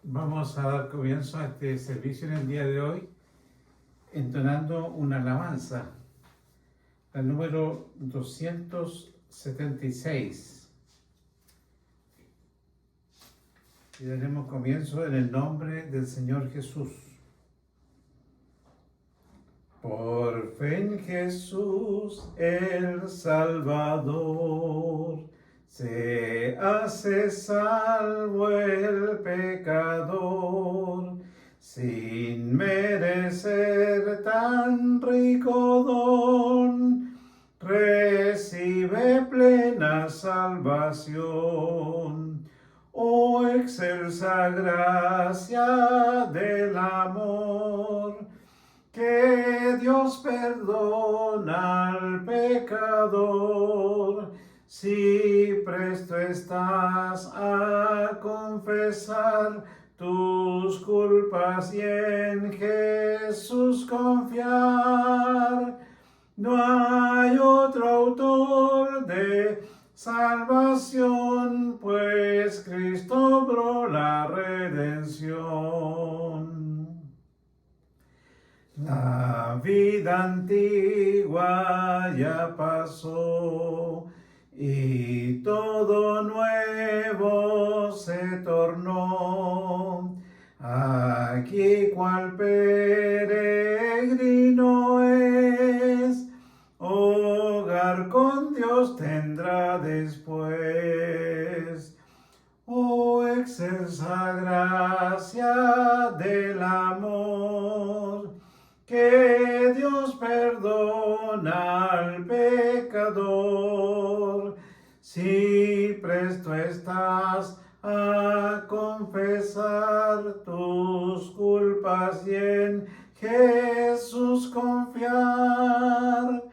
Vamos a dar comienzo a este servicio en el día de hoy entonando una alabanza, la número 276. Y daremos comienzo en el nombre del Señor Jesús. Por fe en Jesús el Salvador, se hace salvo el pecador, sin merecer tan rico don, recibe plena salvación. Oh excelsa gracia del amor, que Dios perdona al pecador, si presto estás a confesar tus culpas y en Jesús confiar. No hay otro autor de salvación, pues Cristo obró la redención. La vida antigua ya pasó y todo nuevo se tornó. Aquí cual peregrino es, hogar con Dios tendrá después. Oh excelsa gracia del amor, que Dios perdona al pecador, si presto estás a confesar tus culpas y en Jesús confiar.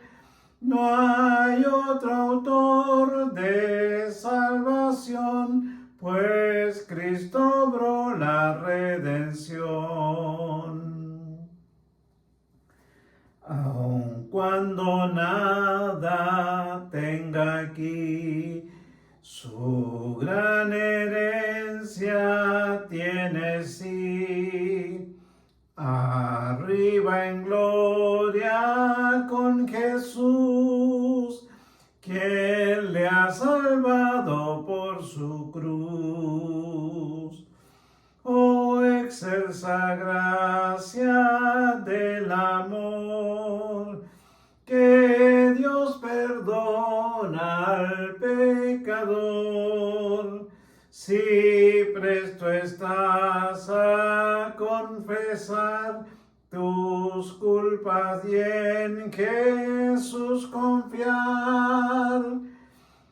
No hay otro autor de salvación, pues Cristo obró la redención. Aun cuando nada tenga aquí, su gran herencia tiene sí. Arriba en gloria con Jesús, quien le ha salvado por su cruz. Oh excelsa gracia del amor, que Dios perdona al pecador, si presto estás a confesar tus culpas y en Jesús confiar.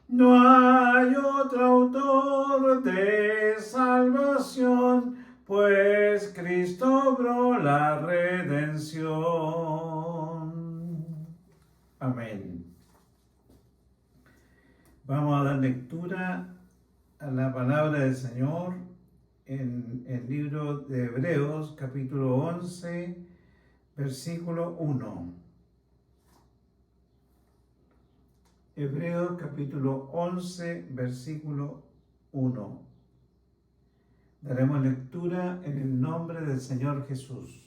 No hay otro autor de salvación, pues Cristo obró la redención. Amén. Vamos a dar lectura a la palabra del Señor en el libro de Hebreos, capítulo 11, versículo 1. Hebreos capítulo 11, versículo 1. Daremos lectura en el nombre del Señor Jesús.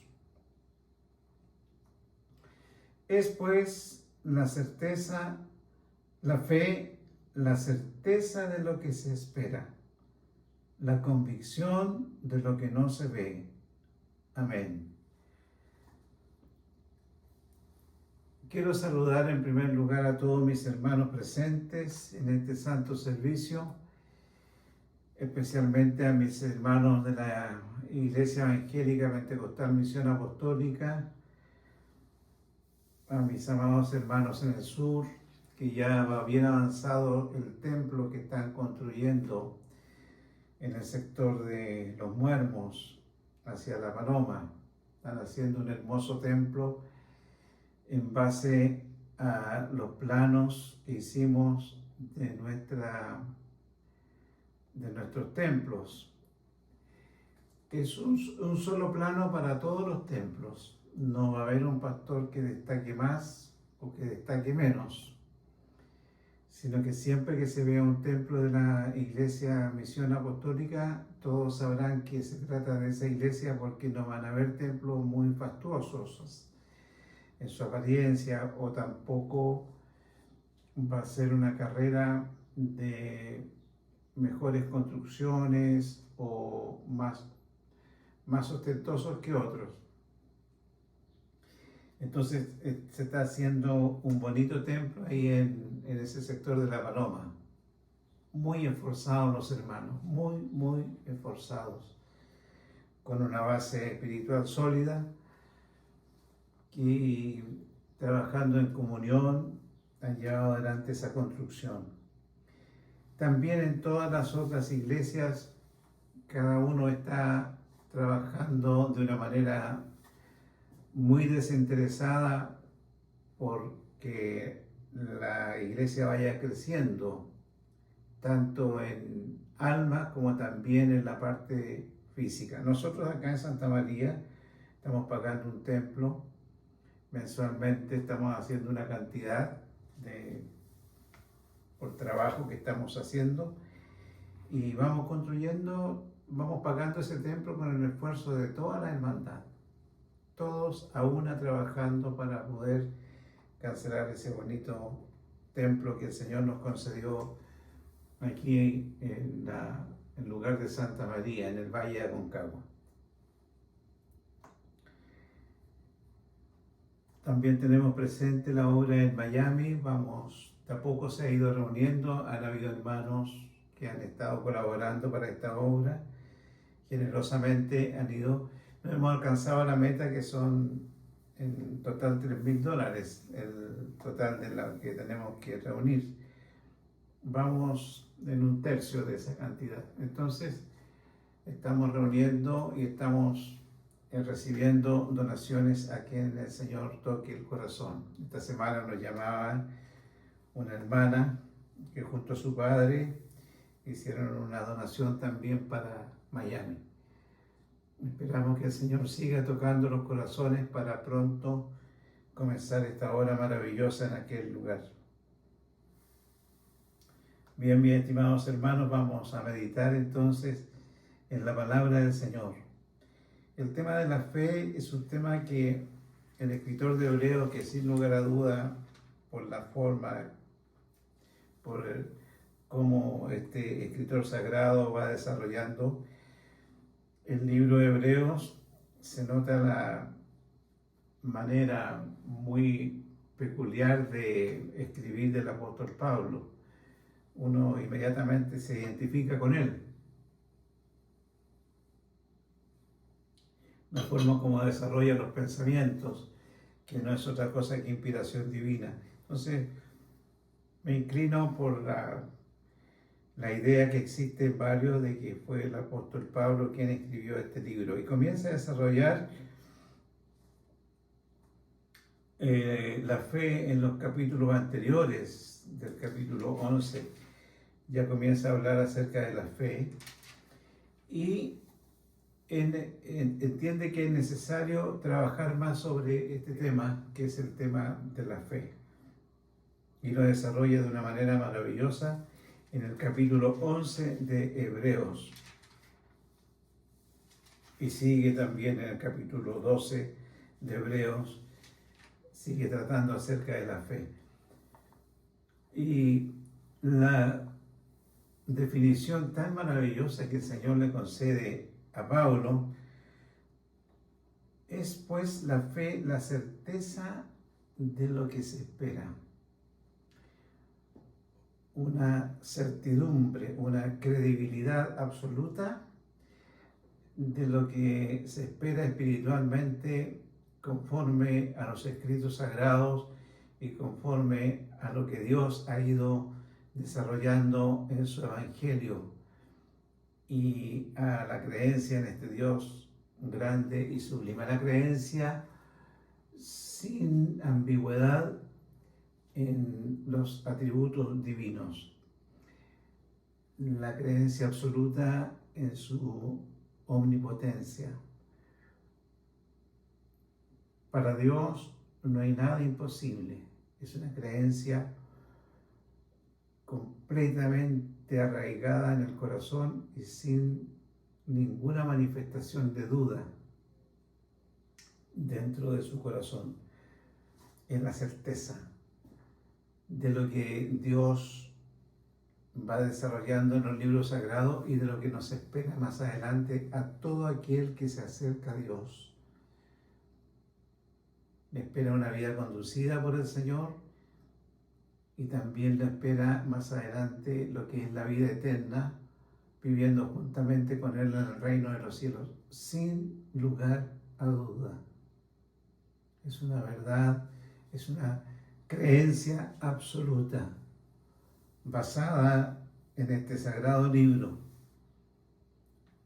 Es pues la certeza, la fe, la certeza de lo que se espera, la convicción de lo que no se ve. Amén. Quiero saludar en primer lugar a todos mis hermanos presentes en este santo servicio, especialmente a mis hermanos de la Iglesia Evangélica Pentecostal Misión Apostólica, a mis amados hermanos en el sur, que ya va bien avanzado el templo que están construyendo en el sector de Los Muermos, hacia La Paloma. Están haciendo un hermoso templo en base a los planos que hicimos de nuestros templos. Es un solo plano para todos los templos. No va a haber un pastor que destaque más o que destaque menos, sino que siempre que se vea un templo de la Iglesia Misión Apostólica, todos sabrán que se trata de esa iglesia porque no van a haber templos muy fastuosos en su apariencia, o tampoco va a ser una carrera de mejores construcciones o más ostentosos que otros. Entonces se está haciendo un bonito templo ahí en ese sector de La Paloma. Muy esforzados los hermanos, muy esforzados, con una base espiritual sólida y trabajando en comunión han llevado adelante esa construcción. También en todas las otras iglesias, cada uno está trabajando de una manera muy desinteresada porque la iglesia vaya creciendo, tanto en alma como también en la parte física. Nosotros acá en Santa María estamos pagando un templo, mensualmente estamos haciendo una cantidad por trabajo que estamos haciendo y vamos construyendo, vamos pagando ese templo con el esfuerzo de toda la hermandad, todos a una trabajando para poder cancelar ese bonito templo que el Señor nos concedió aquí en el lugar de Santa María, en el Valle de Aconcagua. También tenemos presente la obra en Miami, de a poco se ha ido reuniendo, han habido hermanos que han estado colaborando para esta obra, generosamente han ido, no hemos alcanzado la meta que son en total $3,000, el total de lo que tenemos que reunir. Vamos en un tercio de esa cantidad. Entonces, estamos reuniendo y estamos recibiendo donaciones a quien el Señor toque el corazón. Esta semana nos llamaba una hermana que junto a su padre hicieron una donación también para Miami. Esperamos que el Señor siga tocando los corazones para pronto comenzar esta obra maravillosa en aquel lugar. Bien, mis estimados hermanos, vamos a meditar entonces en la palabra del Señor. El tema de la fe es un tema que el escritor de Hebreos, que sin lugar a duda, por la forma, por cómo este escritor sagrado va desarrollando el libro de Hebreos, se nota la manera muy peculiar de escribir del apóstol Pablo. Uno inmediatamente se identifica con él. La forma como desarrolla los pensamientos, que no es otra cosa que inspiración divina. Entonces, me inclino por la idea que existe en varios de que fue el apóstol Pablo quien escribió este libro. Y comienza a desarrollar la fe en los capítulos anteriores, del capítulo 11. Ya comienza a hablar acerca de la fe y entiende que es necesario trabajar más sobre este tema, que es el tema de la fe. Y lo desarrolla de una manera maravillosa en el capítulo 11 de Hebreos. Y sigue también en el capítulo 12 de Hebreos, sigue tratando acerca de la fe. Y la definición tan maravillosa que el Señor le concede a Pablo es pues la fe, la certeza de lo que se espera, una certidumbre, una credibilidad absoluta de lo que se espera espiritualmente conforme a los escritos sagrados y conforme a lo que Dios ha ido desarrollando en su evangelio y a la creencia en este Dios grande y sublime, la creencia sin ambigüedad en los atributos divinos, la creencia absoluta en su omnipotencia. Para Dios no hay nada imposible, es una creencia completamente arraigada en el corazón y sin ninguna manifestación de duda dentro de su corazón. Es la certeza de lo que Dios va desarrollando en los libros sagrados y de lo que nos espera más adelante a todo aquel que se acerca a Dios. Le espera una vida conducida por el Señor y también le espera más adelante lo que es la vida eterna, viviendo juntamente con Él en el reino de los cielos, sin lugar a duda. Es una verdad, es una creencia absoluta, basada en este sagrado libro.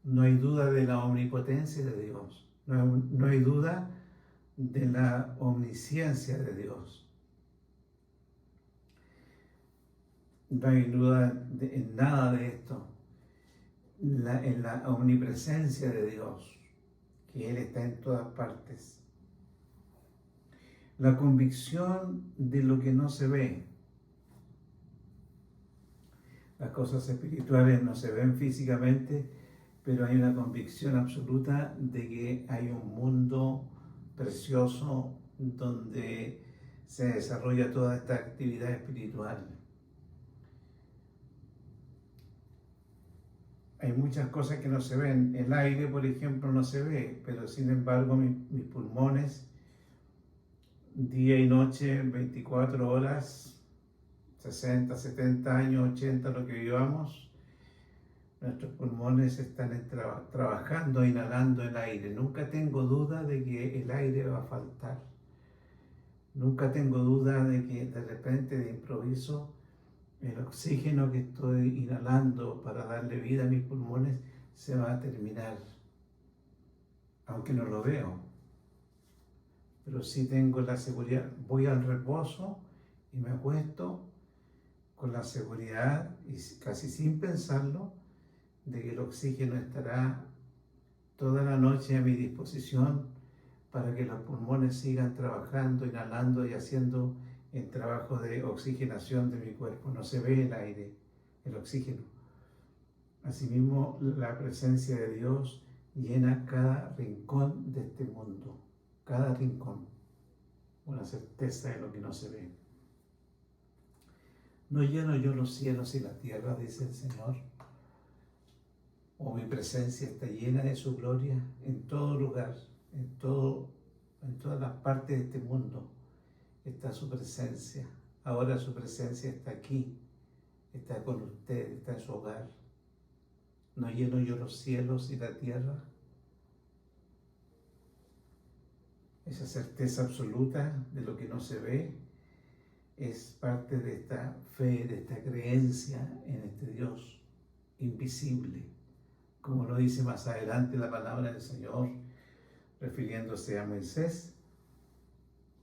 No hay duda de la omnipotencia de Dios, no hay duda de la omnisciencia de Dios. No hay duda en nada de esto, en la omnipresencia de Dios, que Él está en todas partes. La convicción de lo que no se ve. Las cosas espirituales no se ven físicamente, pero hay una convicción absoluta de que hay un mundo precioso donde se desarrolla toda esta actividad espiritual. Hay muchas cosas que no se ven. El aire, por ejemplo, no se ve, pero sin embargo mis pulmones, día y noche, 24 horas, 60, 70 años, 80, lo que vivamos, nuestros pulmones están trabajando, inhalando el aire. Nunca tengo duda de que el aire va a faltar. Nunca tengo duda de que de repente, de improviso, el oxígeno que estoy inhalando para darle vida a mis pulmones se va a terminar. Aunque no lo veo. Pero sí tengo la seguridad. Voy al reposo y me acuesto con la seguridad, y casi sin pensarlo, de que el oxígeno estará toda la noche a mi disposición para que los pulmones sigan trabajando, inhalando y haciendo el trabajo de oxigenación de mi cuerpo. No se ve el aire, el oxígeno. Asimismo, la presencia de Dios llena cada rincón de este mundo, cada rincón, una certeza de lo que no se ve. No lleno yo los cielos y la tierra, dice el Señor, o mi presencia está llena de su gloria en todo lugar, en todas las partes de este mundo está su presencia. Ahora su presencia está aquí, está con usted, está en su hogar. No lleno yo los cielos y la tierra. Esa certeza absoluta de lo que no se ve es parte de esta fe, de esta creencia en este Dios invisible, como lo dice más adelante la palabra del Señor, refiriéndose a Moisés,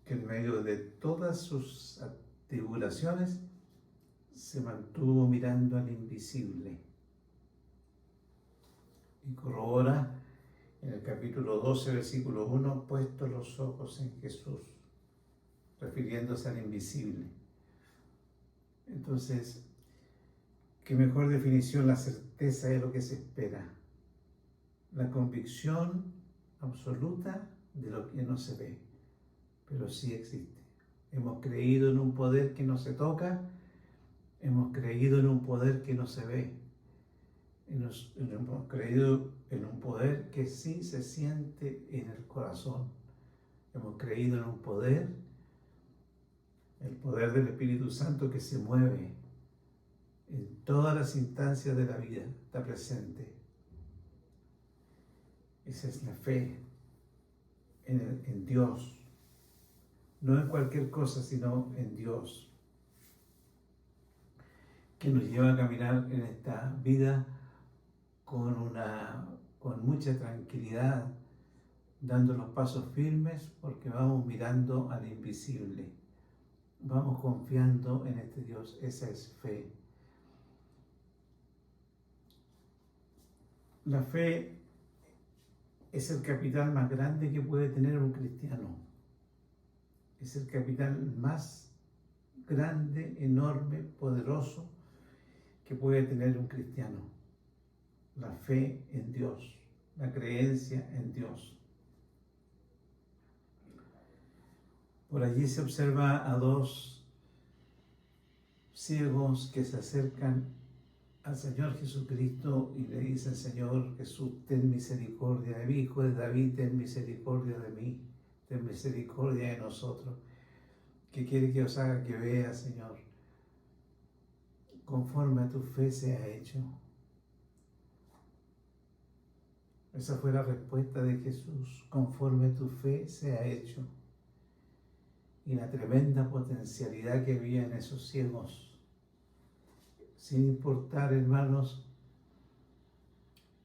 que en medio de todas sus tribulaciones se mantuvo mirando al invisible. Y corrobora en el capítulo 12, versículo 1, puestos los ojos en Jesús, refiriéndose al invisible. Entonces, qué mejor definición, la certeza de lo que se espera, la convicción absoluta de lo que no se ve, pero sí existe. Hemos creído en un poder que no se toca, hemos creído en un poder que no se ve, hemos creído en un poder que sí se siente en el corazón, hemos creído en un poder, el poder del Espíritu Santo que se mueve en todas las instancias de la vida, está presente. Esa es la fe en Dios, no en cualquier cosa, sino en Dios, que nos lleva a caminar en esta vida con mucha tranquilidad, dando los pasos firmes porque vamos mirando al invisible, vamos confiando en este Dios. Esa es fe. La fe es el capital más grande que puede tener un cristiano. Es el capital más grande, enorme, poderoso que puede tener un cristiano: la fe en Dios, la creencia en Dios. Por allí se observa a dos ciegos que se acercan al Señor Jesucristo y le dicen: Señor Jesús, ten misericordia de mí, Hijo de David, ten misericordia de mí, ten misericordia de nosotros. ¿Qué quiere que os haga que vea, Señor? Conforme a tu fe sea hecho. Esa fue la respuesta de Jesús: conforme a tu fe sea hecho. Y la tremenda potencialidad que había en esos ciegos, sin importar, hermanos,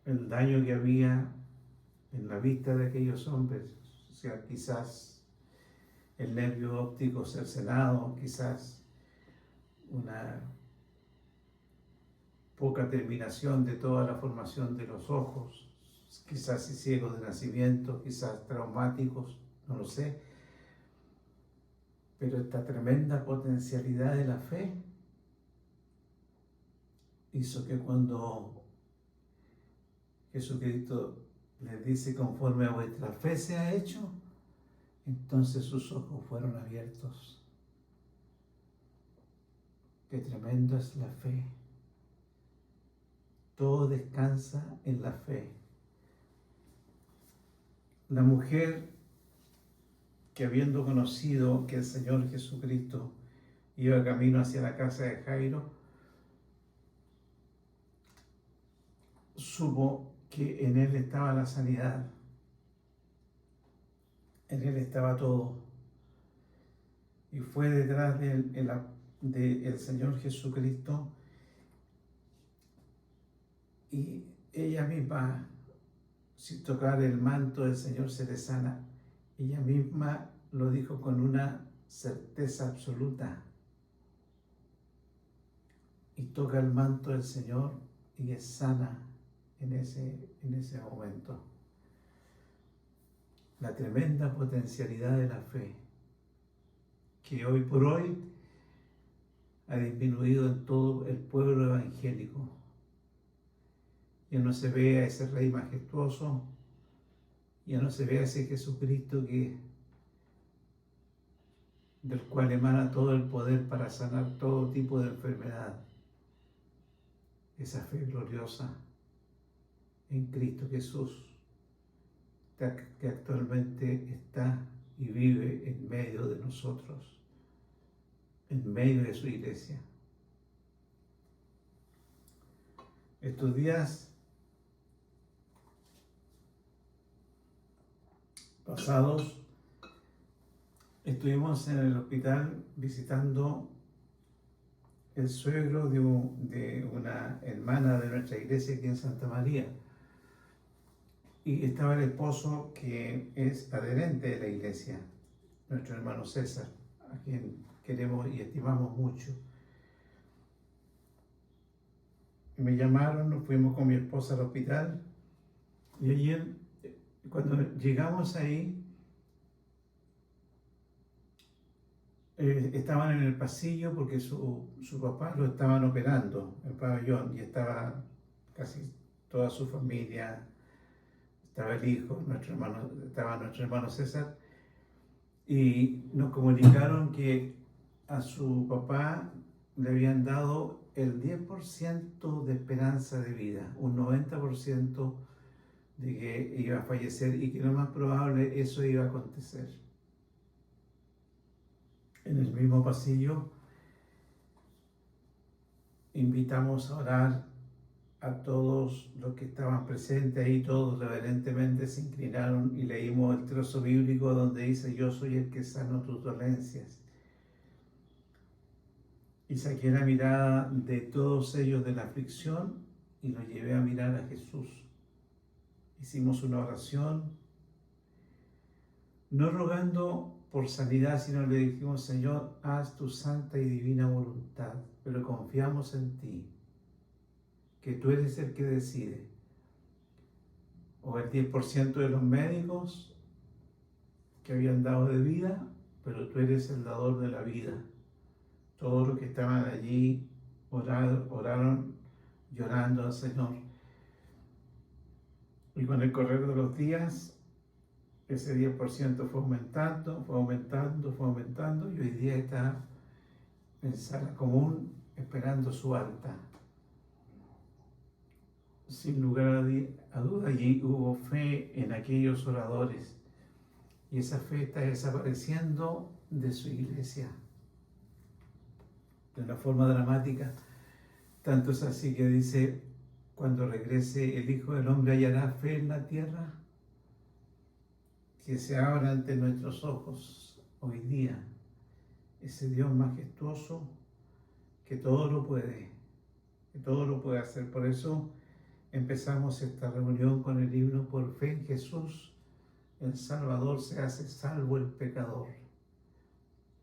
el daño que había en la vista de aquellos hombres. O sea, quizás el nervio óptico cercenado, quizás una poca terminación de toda la formación de los ojos, quizás ciegos de nacimiento, quizás traumáticos, no lo sé. Pero esta tremenda potencialidad de la fe hizo que cuando Jesucristo les dice: conforme a vuestra fe se ha hecho, entonces sus ojos fueron abiertos. Qué tremendo es la fe. Todo descansa en la fe. La mujer que, habiendo conocido que el Señor Jesucristo iba camino hacia la casa de Jairo, supo que en él estaba la sanidad, en él estaba todo, y fue detrás del Señor Jesucristo, y ella misma, sin tocar el manto del Señor, se le sana. Ella misma lo dijo con una certeza absoluta, y toca el manto del Señor y es sana en ese momento. La tremenda potencialidad de la fe, que hoy por hoy ha disminuido en todo el pueblo evangélico. Ya no se ve a ese Rey majestuoso, ya no se ve a ese Jesucristo del cual emana todo el poder para sanar todo tipo de enfermedad. Esa fe gloriosa en Cristo Jesús, que actualmente está y vive en medio de nosotros, en medio de su iglesia. Estos días pasados estuvimos en el hospital visitando el suegro de una hermana de nuestra iglesia aquí en Santa María. Y estaba el esposo, que es adherente de la iglesia, nuestro hermano César, a quien queremos y estimamos mucho. Me llamaron, nos fuimos con mi esposa al hospital, y ayer, cuando llegamos ahí, estaban en el pasillo porque su papá lo estaban operando en el pabellón, y estaba casi toda su familia. Estaba el hijo, estaba nuestro hermano César, y nos comunicaron que a su papá le habían dado el 10% de esperanza de vida, un 90% de que iba a fallecer, y que lo más probable eso iba a acontecer. En el mismo pasillo invitamos a orar a todos los que estaban presentes ahí. Todos reverentemente se inclinaron y leímos el trozo bíblico donde dice: yo soy el que sano tus dolencias. Y saqué la mirada de todos ellos de la aflicción y los llevé a mirar a Jesús. Hicimos una oración, no rogando por sanidad, sino le dijimos: Señor, haz tu santa y divina voluntad, pero confiamos en ti, que tú eres el que decide. O el 10% de los médicos que habían dado de vida, pero tú eres el dador de la vida. Todos los que estaban allí oraron llorando al Señor. Y con el correr de los días, ese 10% fue aumentando, fue aumentando, fue aumentando, y hoy día está en sala común esperando su alta. Sin lugar a duda, allí hubo fe en aquellos oradores, y esa fe está desapareciendo de su iglesia de una forma dramática. Tanto es así que dice: cuando regrese el Hijo del Hombre, ¿hallará fe en la tierra? Que se abra ante nuestros ojos hoy día ese Dios majestuoso que todo lo puede, que todo lo puede hacer. Por eso empezamos esta reunión con el himno: por fe en Jesús, el Salvador, se hace salvo el pecador.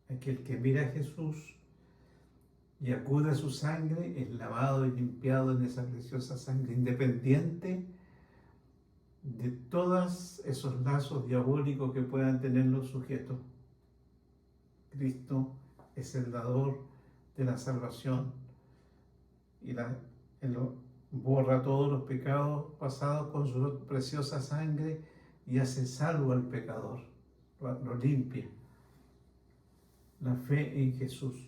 Aquel que mira a Jesús y acude a su sangre es lavado y limpiado en esa preciosa sangre, independiente de todos esos lazos diabólicos que puedan tenerlos sujetos. Cristo es el dador de la salvación y borra todos los pecados pasados con su preciosa sangre y hace salvo al pecador, lo limpia. La fe en Jesús.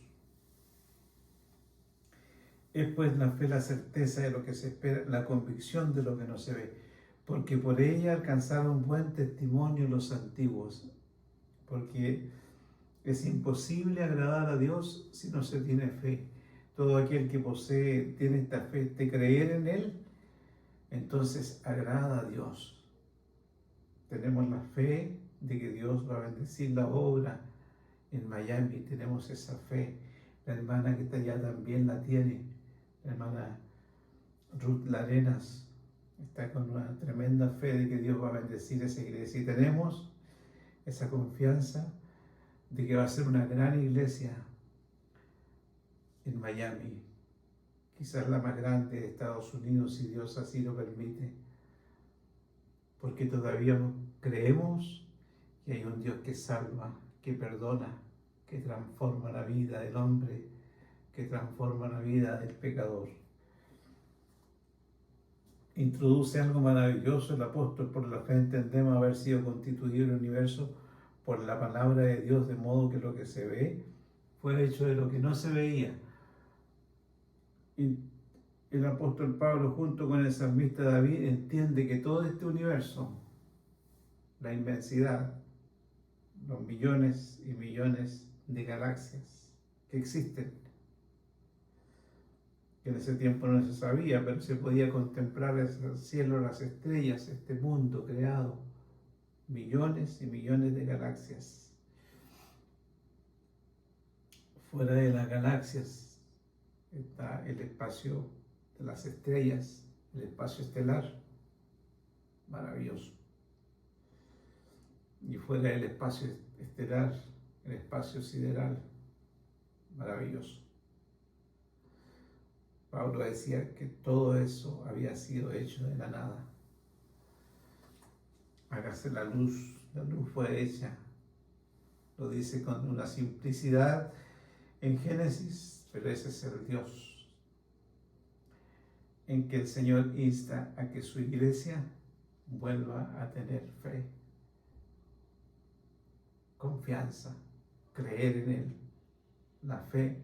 Es pues la fe la certeza de lo que se espera, la convicción de lo que no se ve, porque por ella alcanzaron buen testimonio los antiguos, porque es imposible agradar a Dios si no se tiene fe. Todo aquel que tiene esta fe de creer en Él, entonces agrada a Dios. Tenemos la fe de que Dios va a bendecir la obra en Miami, tenemos esa fe. La hermana que está allá también la tiene, la hermana Ruth Larenas está con una tremenda fe de que Dios va a bendecir esa iglesia, y tenemos esa confianza de que va a ser una gran iglesia en Miami, quizás la más grande de Estados Unidos, si Dios así lo permite, porque todavía creemos que hay un Dios que salva, que perdona, que transforma la vida del hombre, que transforma la vida del pecador. Introduce algo maravilloso el apóstol: por la fe entendemos haber sido constituido el universo por la palabra de Dios, de modo que lo que se ve fue hecho de lo que no se veía. Y el apóstol Pablo, junto con el salmista David, entiende que todo este universo, la inmensidad, los millones y millones de galaxias que existen, que en ese tiempo no se sabía, pero se podía contemplar el cielo, las estrellas, este mundo creado, millones y millones de galaxias. Fuera de las galaxias está el espacio de las estrellas, el espacio estelar, maravilloso. Y fuera del espacio estelar, el espacio sideral, maravilloso. Pablo decía que todo eso había sido hecho de la nada. Hágase la luz fue hecha. Lo dice con una simplicidad en Génesis, pero ese es el Dios en que el Señor insta a que su iglesia vuelva a tener fe, confianza, creer en Él. La fe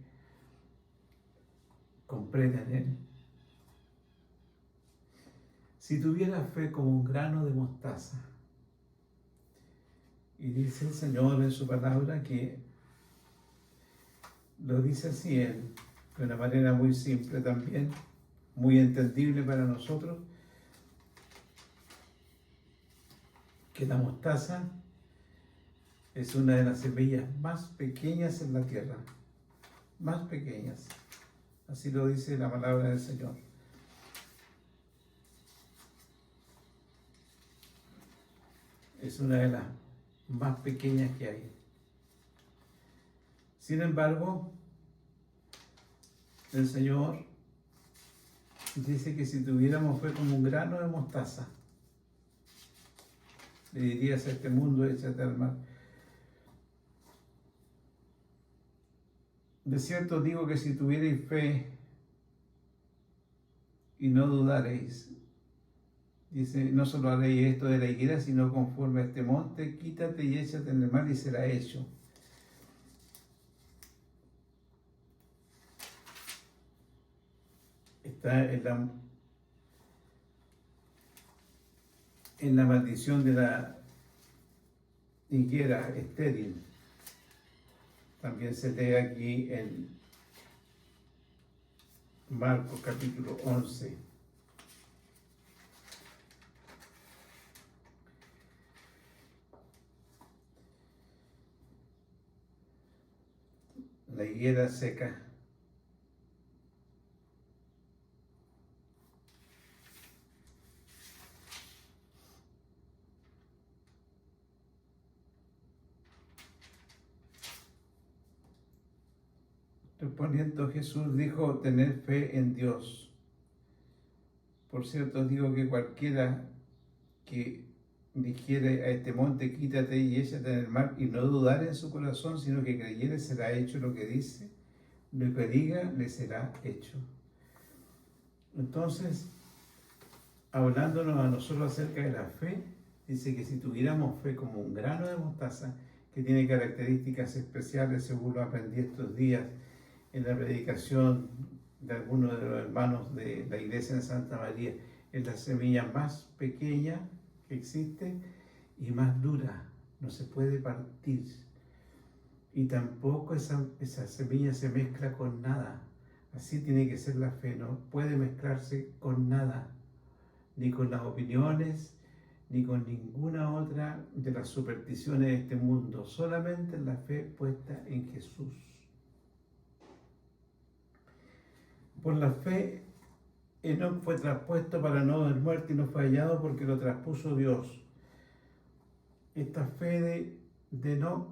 comprende en Él. Si tuviera fe como un grano de mostaza, y dice el Señor en su palabra que lo dice así Él, de una manera muy simple también, muy entendible para nosotros, que la mostaza es una de las semillas más pequeñas en la tierra, más pequeñas. Así lo dice la palabra del Señor. Es una de las más pequeñas que hay. Sin embargo, el Señor dice que si tuviéramos fe como un grano de mostaza, le dirías a este mundo: échate al mar. De cierto digo que si tuvierais fe y no dudaréis. Dice, no solo haréis esto de la higuera, sino conforme a este monte, quítate y échate en el mar y será hecho. Está en la maldición de la higuera estéril. También se lee aquí en Marcos capítulo 11. La higuera seca. Respondiendo Jesús dijo, tened fe en Dios. Por cierto, digo que cualquiera que dijere a este monte, quítate y échate en el mar, y no dudar en su corazón, sino que creyere, será hecho lo que dice, lo que diga, le será hecho. Entonces, hablándonos a nosotros acerca de la fe, dice que si tuviéramos fe como un grano de mostaza, que tiene características especiales, según lo aprendí estos días en la predicación de algunos de los hermanos de la iglesia en Santa María, es la semilla más pequeña que existe y más dura, no se puede partir. Y tampoco esa semilla se mezcla con nada. Así tiene que ser la fe, no puede mezclarse con nada, ni con las opiniones, ni con ninguna otra de las supersticiones de este mundo, solamente la fe puesta en Jesús. Por la fe, Enoc fue traspuesto para no haber muerto y no fue hallado porque lo traspuso Dios. Esta fe de Enoc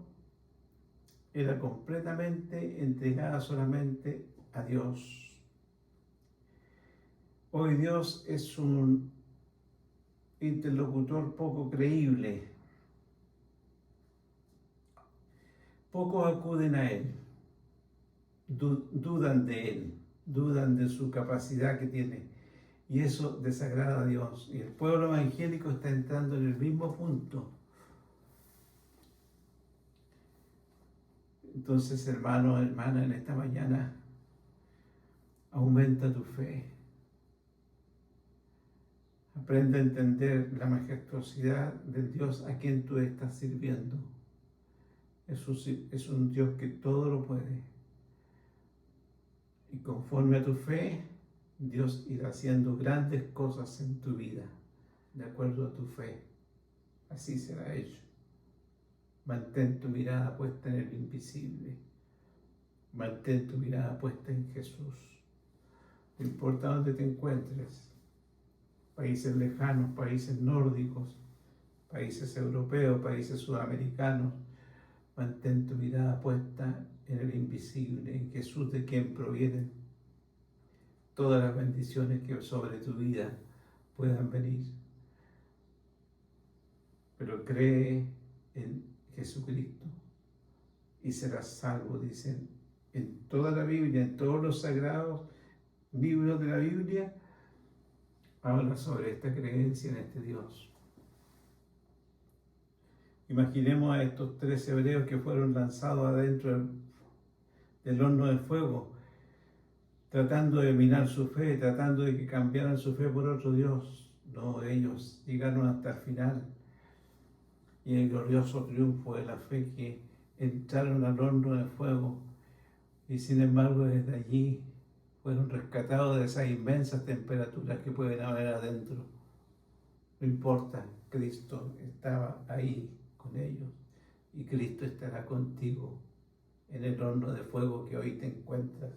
era completamente entregada solamente a Dios. Hoy Dios es un interlocutor poco creíble. Pocos acuden a Él, dudan de Él, dudan de su capacidad que tiene, y eso desagrada a Dios. Y el pueblo evangélico está entrando en el mismo punto. Entonces, hermano, hermana, en esta mañana, aumenta tu fe. Aprende a entender la majestuosidad del Dios a quien tú estás sirviendo. Es un Dios que todo lo puede. Y conforme a tu fe, Dios irá haciendo grandes cosas en tu vida, de acuerdo a tu fe. Así será hecho. Mantén tu mirada puesta en el invisible. Mantén tu mirada puesta en Jesús. No importa dónde te encuentres, países lejanos, países nórdicos, países europeos, países sudamericanos, mantén tu mirada puesta en el invisible, en Jesús, de quien provienen todas las bendiciones que sobre tu vida puedan venir. Pero cree en Jesucristo y serás salvo, dicen en toda la Biblia, en todos los sagrados libros de la Biblia, habla sobre esta creencia en este Dios. Imaginemos a estos 3 hebreos que fueron lanzados adentro del horno de fuego, tratando de minar su fe, tratando de que cambiaran su fe por otro Dios. No, ellos llegaron hasta el final y el glorioso triunfo de la fe, que entraron al horno de fuego y sin embargo desde allí fueron rescatados de esas inmensas temperaturas que pueden haber adentro. No importa, Cristo estaba ahí con ellos y Cristo estará contigo en el horno de fuego que hoy te encuentras.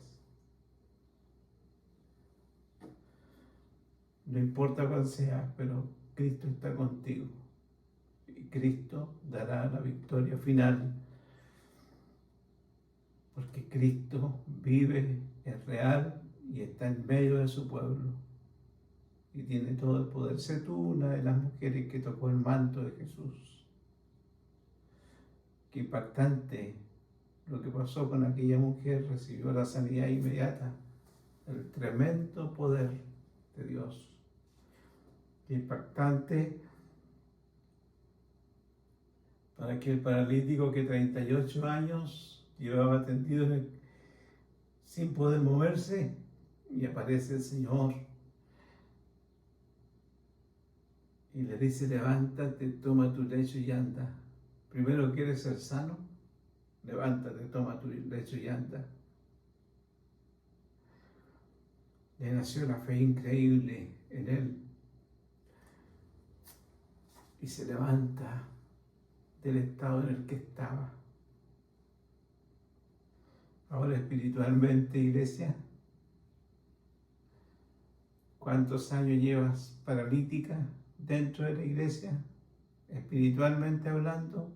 No importa cuál sea, pero Cristo está contigo y Cristo dará la victoria final, porque Cristo vive, es real y está en medio de su pueblo y tiene todo el poder. Sé tú una de las mujeres que tocó el manto de Jesús. Qué impactante lo que pasó con aquella mujer, recibió la sanidad inmediata, el tremendo poder de Dios. Qué impactante para aquel paralítico que 38 años llevaba tendido sin poder moverse, y aparece el Señor y le dice: levántate, toma tu lecho y anda. Primero, ¿quieres ser sano? Levántate, toma tu lecho y anda. Le nació la fe increíble en él y se levanta del estado en el que estaba. Ahora, espiritualmente, iglesia, ¿cuántos años llevas paralítica dentro de la iglesia, espiritualmente hablando?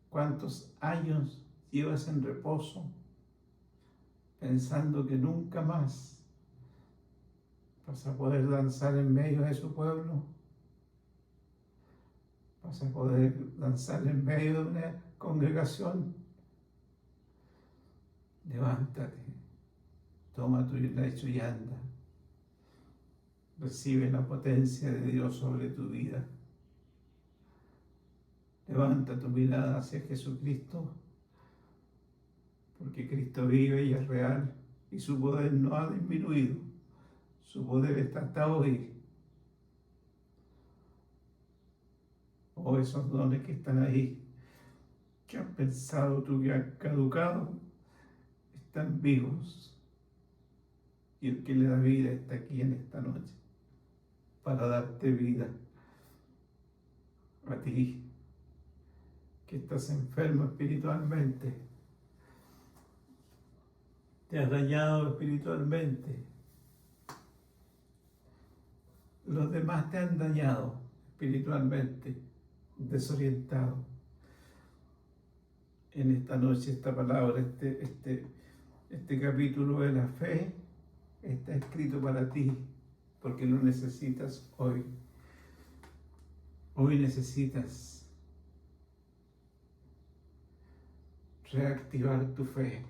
¿Cuántos años llevas en reposo, pensando que nunca más vas a poder danzar en medio de su pueblo? ¿Vas a poder danzar en medio de una congregación? Levántate, toma tu lecho y anda. Recibe la potencia de Dios sobre tu vida. Levanta tu mirada hacia Jesucristo, porque Cristo vive y es real, y su poder no ha disminuido. Su poder está hasta hoy. Oh, esos dones que están ahí, que has pensado tú que han caducado, están vivos. Y el que le da vida está aquí en esta noche para darte vida a ti, que estás enfermo espiritualmente, te has dañado espiritualmente, los demás te han dañado espiritualmente, desorientado. En esta noche, esta palabra, este capítulo de la fe está escrito para ti, porque lo necesitas hoy. Hoy necesitas reactivar tu fe,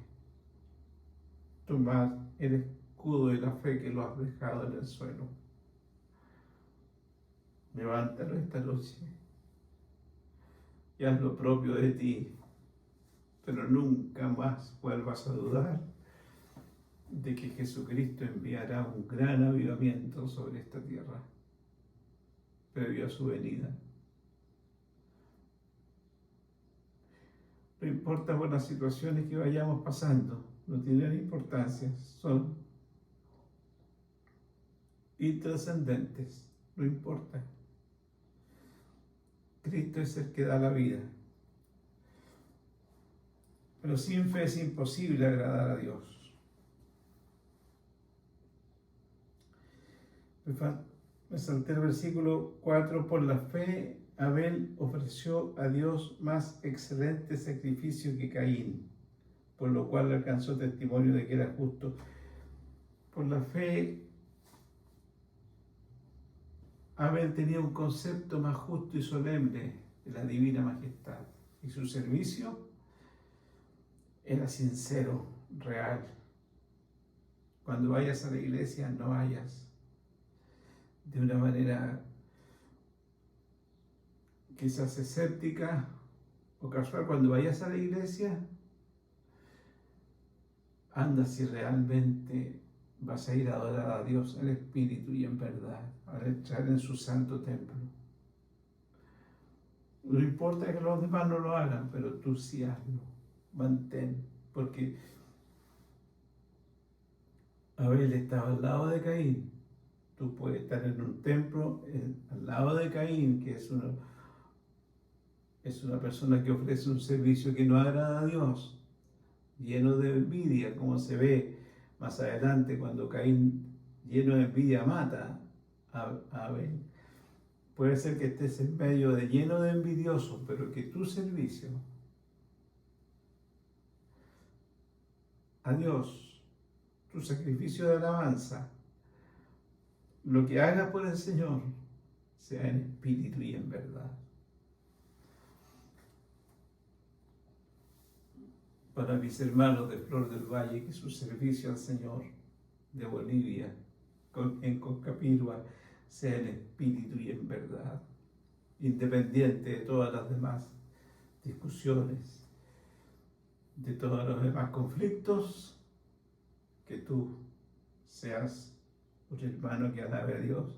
tomar el escudo de la fe que lo has dejado en el suelo. Levántalo esta noche y haz lo propio de ti, pero nunca más vuelvas a dudar de que Jesucristo enviará un gran avivamiento sobre esta tierra previo a su venida. No importa por las situaciones que vayamos pasando, no tienen importancia, son intrascendentes, no importa. Cristo es el que da la vida. Pero sin fe es imposible agradar a Dios. Me salté el versículo 4. Por la fe, Abel ofreció a Dios más excelente sacrificio que Caín, por lo cual alcanzó testimonio de que era justo. Por la fe, Abel tenía un concepto más justo y solemne de la divina majestad, y su servicio era sincero, real. Cuando vayas a la iglesia, no vayas de una manera quizás escéptica o casual. Cuando vayas a la iglesia, anda si realmente vas a ir a adorar a Dios en espíritu y en verdad, a entrar en su santo templo. No importa que los demás no lo hagan, pero tú sí hazlo. Mantén, porque Abel estaba al lado de Caín. Tú puedes estar en un templo al lado de Caín, que es una persona que ofrece un servicio que no agrada a Dios, lleno de envidia, como se ve más adelante cuando Caín, lleno de envidia, mata a Abel. Puede ser que estés en medio de lleno de envidiosos, pero que tu servicio a Dios, tu sacrificio de alabanza, lo que hagas por el Señor, sea en espíritu y en verdad. Para mis hermanos de Flor del Valle, que su servicio al Señor de Bolivia, en Concapirua, sea en espíritu y en verdad, independiente de todas las demás discusiones, de todos los demás conflictos, que tú seas un hermano que alabe a Dios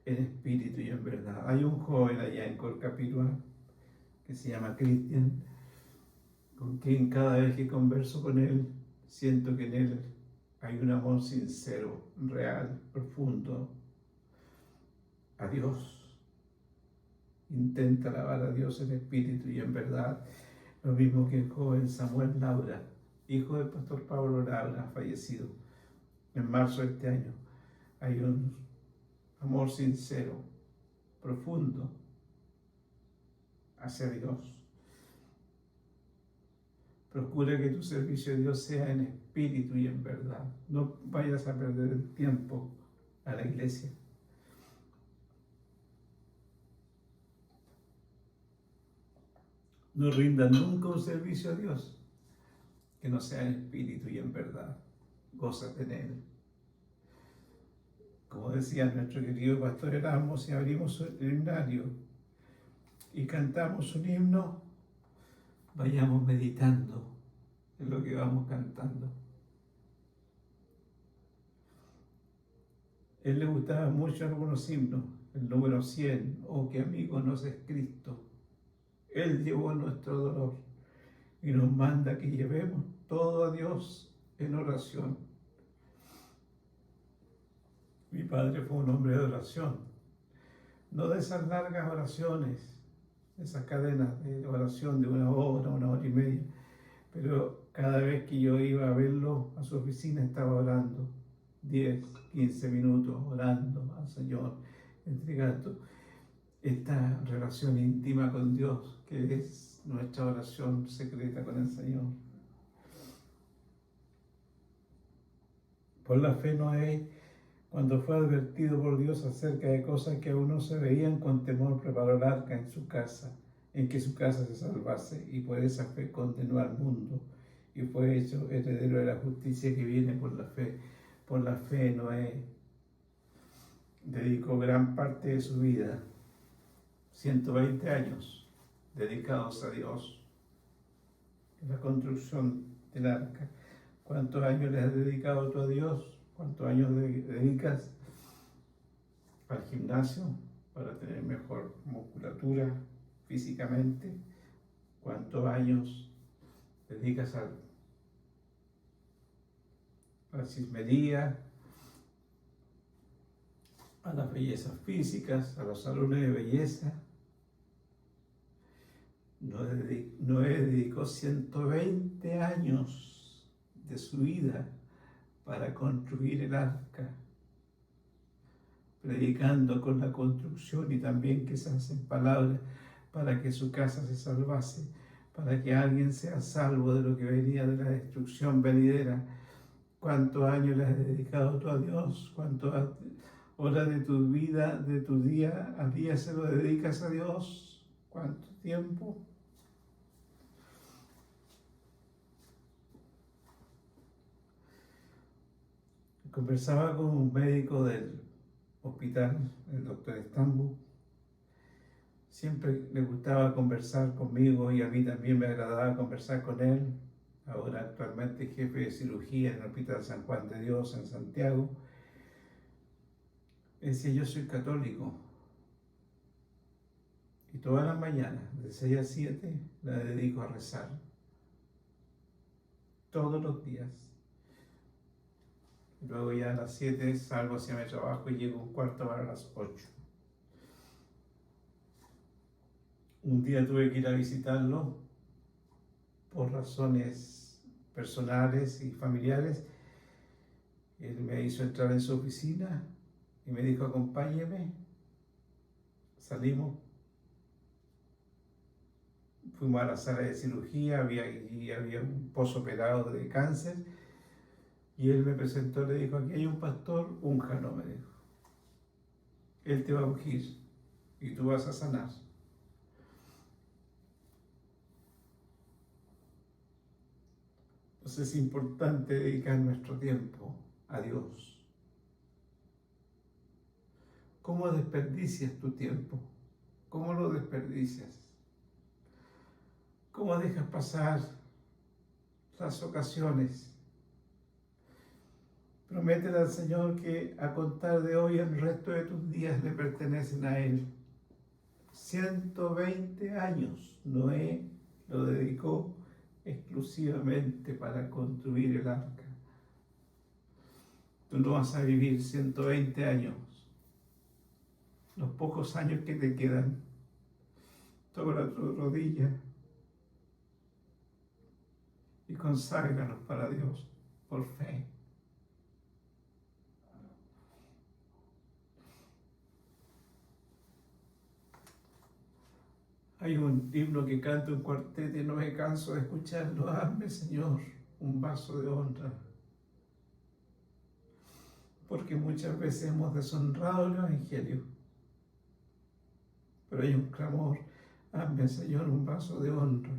en espíritu y en verdad. Hay un joven allá en Colcapirua que se llama Cristian, con quien cada vez que converso con él, siento que en él hay un amor sincero, real, profundo a Dios. Intenta alabar a Dios en espíritu y en verdad. Lo mismo que el joven Samuel Laura, hijo del pastor Pablo Laura, fallecido en marzo de este año. Hay un amor sincero, profundo hacia Dios. Procura que tu servicio a Dios sea en espíritu y en verdad. No vayas a perder el tiempo a la iglesia. No rinda nunca un servicio a Dios que no sea en espíritu y en verdad. Gózate en Él. Como decía nuestro querido pastor Erasmo, si abrimos el himnario y cantamos un himno, vayamos meditando en lo que vamos cantando. A él le gustaban mucho algunos himnos, el número 100, oh, qué amigo nos es Cristo. Él llevó nuestro dolor y nos manda que llevemos todo a Dios en oración. Mi padre fue un hombre de oración, no de esas largas oraciones, esas cadenas de oración de una hora y media, pero cada vez que yo iba a verlo a su oficina estaba orando 10, 15 minutos, orando al Señor, entregando esta relación íntima con Dios, que es nuestra oración secreta con el Señor. Por la fe Noé, cuando fue advertido por Dios acerca de cosas que aún no se veían, con temor preparó el arca en su casa, en que su casa se salvase, y por esa fe condenó al mundo, y fue hecho heredero de la justicia que viene por la fe. Por la fe Noé dedicó gran parte de su vida, 120 años, dedicados a Dios, en la construcción del arca. ¿Cuántos años le has dedicado tú a Dios? ¿Cuántos años dedicas al gimnasio para tener mejor musculatura físicamente? ¿Cuántos años dedicas a la chismería, a las bellezas físicas, a los salones de belleza? Noé dedicó 120 años de su vida para construir el arca, predicando con la construcción y también quizás en palabras para que su casa se salvase, para que alguien sea salvo de lo que venía de la destrucción venidera. ¿Cuántos años le has dedicado tú a Dios? ¿Cuántas horas de tu vida, de tu día a día se lo dedicas a Dios? ¿Cuánto tiempo? Conversaba con un médico del hospital, el doctor Estambul. Siempre le gustaba conversar conmigo y a mí también me agradaba conversar con él. Ahora actualmente jefe de cirugía en el Hospital San Juan de Dios en Santiago. Decía, yo soy católico y todas las mañanas, de 6 a 7, la dedico a rezar. Todos los días. Luego ya a las 7 salgo hacia mi trabajo y llego un cuarto para las 8. Un día tuve que ir a visitarlo por razones personales y familiares. Él me hizo entrar en su oficina y me dijo, acompáñeme. Salimos, fuimos a la sala de cirugía, había un posoperado de cáncer, y él me presentó, le dijo, aquí hay un pastor, únjalo, me dijo. Él te va a ungir y tú vas a sanar. Entonces es importante dedicar nuestro tiempo a Dios. ¿Cómo desperdicias tu tiempo? ¿Cómo lo desperdicias? ¿Cómo dejas pasar las ocasiones? Prométele al Señor que a contar de hoy el resto de tus días le pertenecen a Él. 120 años Noé lo dedicó exclusivamente para construir el arca. Tú no vas a vivir 120 años. Los pocos años que te quedan, dobla tu rodilla y conságralos para Dios por fe. Hay un himno que canta un cuarteto y no me canso de escucharlo. Hazme, Señor, un vaso de honra. Porque muchas veces hemos deshonrado el Evangelio. Pero hay un clamor. Hazme, Señor, un vaso de honra.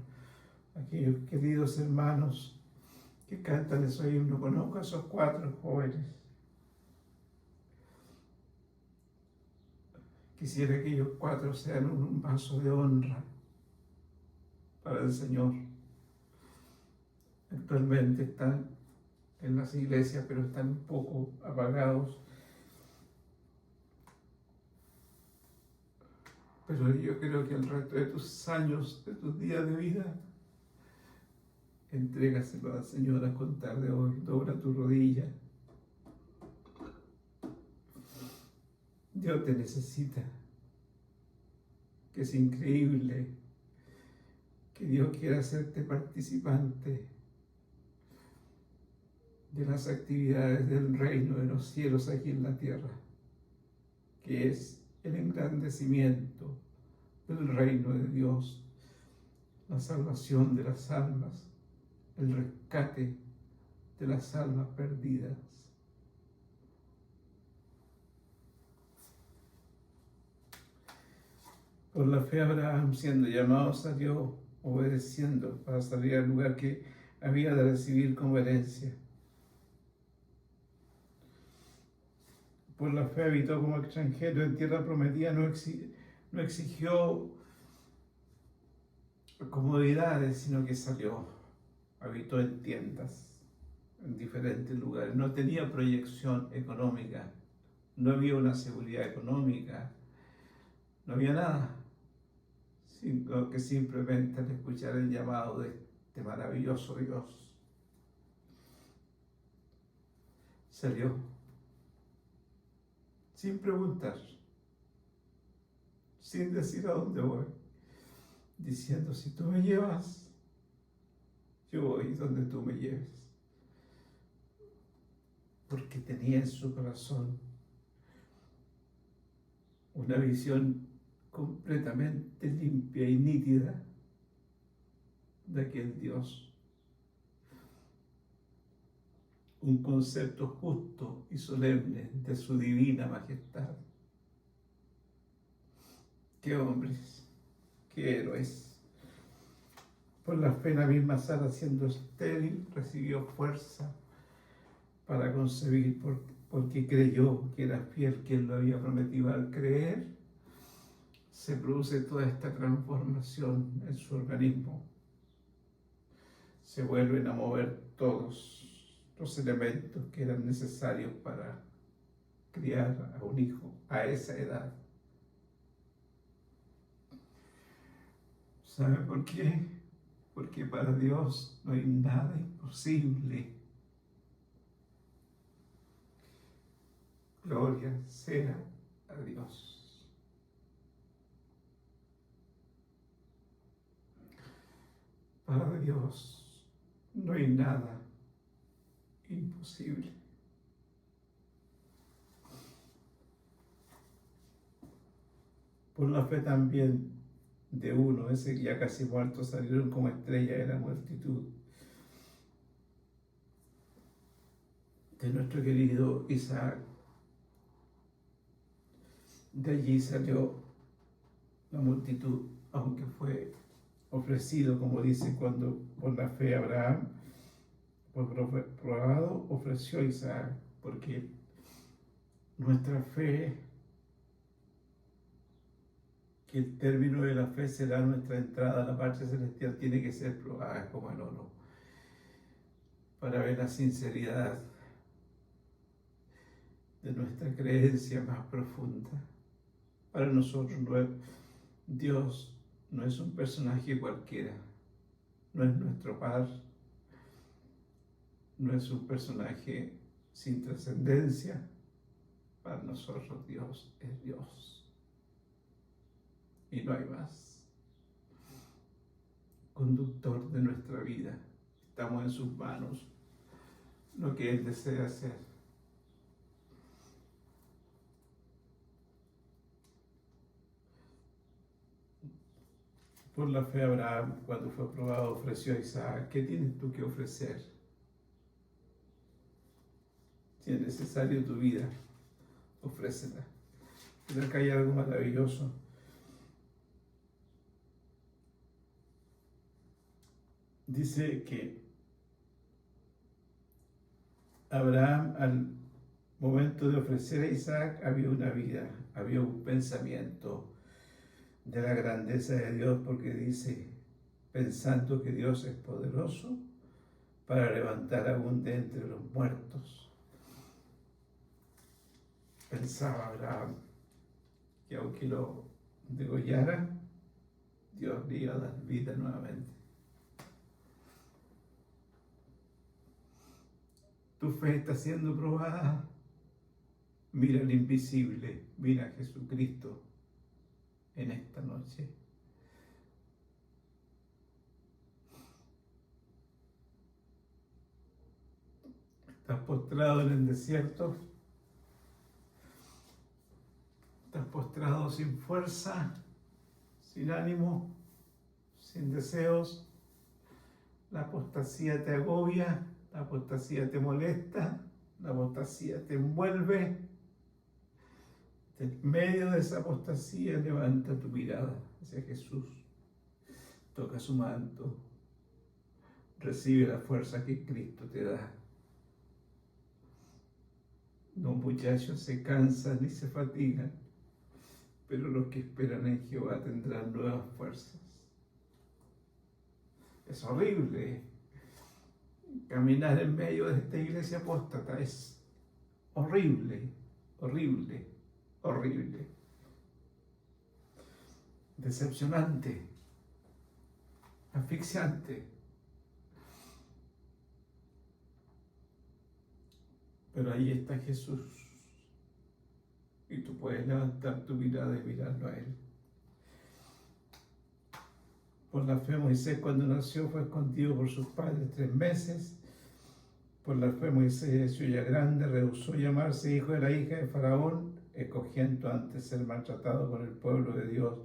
Aquellos queridos hermanos que cantan ese himno, conozco a esos 4 jóvenes. Quisiera que ellos 4 sean un vaso de honra para el Señor. Actualmente están en las iglesias, pero están un poco apagados. Pero yo creo que el resto de tus años, de tus días de vida, entrégaselo al Señor a contar de hoy. Dobla tu rodilla. Dios te necesita. Que es increíble que Dios quiera hacerte participante de las actividades del reino de los cielos aquí en la tierra, que es el engrandecimiento del reino de Dios, la salvación de las almas, el rescate de las almas perdidas. Por la fe Abraham, siendo llamado, salió obedeciendo para salir al lugar que había de recibir como herencia. Por la fe habitó como extranjero en tierra prometida, no exigió comodidades, sino que salió, habitó en tiendas, en diferentes lugares. No tenía proyección económica, no había una seguridad económica, no había nada, sino que simplemente al escuchar el llamado de este maravilloso Dios, salió, sin preguntar, sin decir a dónde voy, diciendo, si tú me llevas, yo voy donde tú me lleves. Porque tenía en su corazón una visión completamente limpia y nítida de aquel Dios. Un concepto justo y solemne de su divina majestad. ¡Qué hombres! ¡Qué héroes! Por la fe la misma Sara, siendo estéril, recibió fuerza para concebir, porque creyó que era fiel quien lo había prometido. Al creer, se produce toda esta transformación en su organismo. Se vuelven a mover todos los elementos que eran necesarios para criar a un hijo a esa edad. ¿Sabe por qué? Porque para Dios no hay nada imposible. Gloria sea a Dios. Para Dios no hay nada imposible. Por la fe también de uno, ese ya casi muerto, salieron como estrellas de la multitud, de nuestro querido Isaac. De allí salió la multitud, aunque fue ofrecido, como dice, cuando por la fe Abraham, por probado, ofreció a Isaac porque nuestra fe, que el término de la fe será nuestra entrada a la patria celestial, tiene que ser probada como el oro, para ver la sinceridad de nuestra creencia más profunda. Para nosotros Dios no es un personaje cualquiera, no es nuestro par, no es un personaje sin trascendencia. Para nosotros Dios es Dios y no hay más. Conductor de nuestra vida, estamos en sus manos, lo que Él desea hacer. Por la fe Abraham, cuando fue probado, ofreció a Isaac. ¿Qué tienes tú que ofrecer? Si es necesario tu vida, ofrécela. Pero acá hay algo maravilloso. Dice que Abraham, al momento de ofrecer a Isaac, había una vida, había un pensamiento de la grandeza de Dios, porque dice, pensando que Dios es poderoso para levantar aún de entre los muertos. Pensaba Abraham que aunque lo degollara, Dios le iba a dar vida nuevamente. Tu fe está siendo probada. Mira el invisible, mira a Jesucristo en esta noche. Estás postrado en el desierto, estás postrado sin fuerza, sin ánimo, sin deseos. La apostasía te agobia, la apostasía te molesta, la apostasía te envuelve. En medio de esa apostasía, levanta tu mirada hacia Jesús, toca su manto, recibe la fuerza que Cristo te da. Los muchachos se cansan ni se fatigan, pero los que esperan en Jehová tendrán nuevas fuerzas. Es horrible caminar en medio de esta iglesia apóstata, es horrible, horrible, horrible, decepcionante, asfixiante. Pero ahí está Jesús y tú puedes levantar tu mirada y mirarlo a Él. Por la fe Moisés, cuando nació, fue escondido por sus padres 3 meses. Por la fe Moisés, ya grande, rehusó llamarse hijo de la hija de Faraón, escogiendo antes ser maltratado por el pueblo de Dios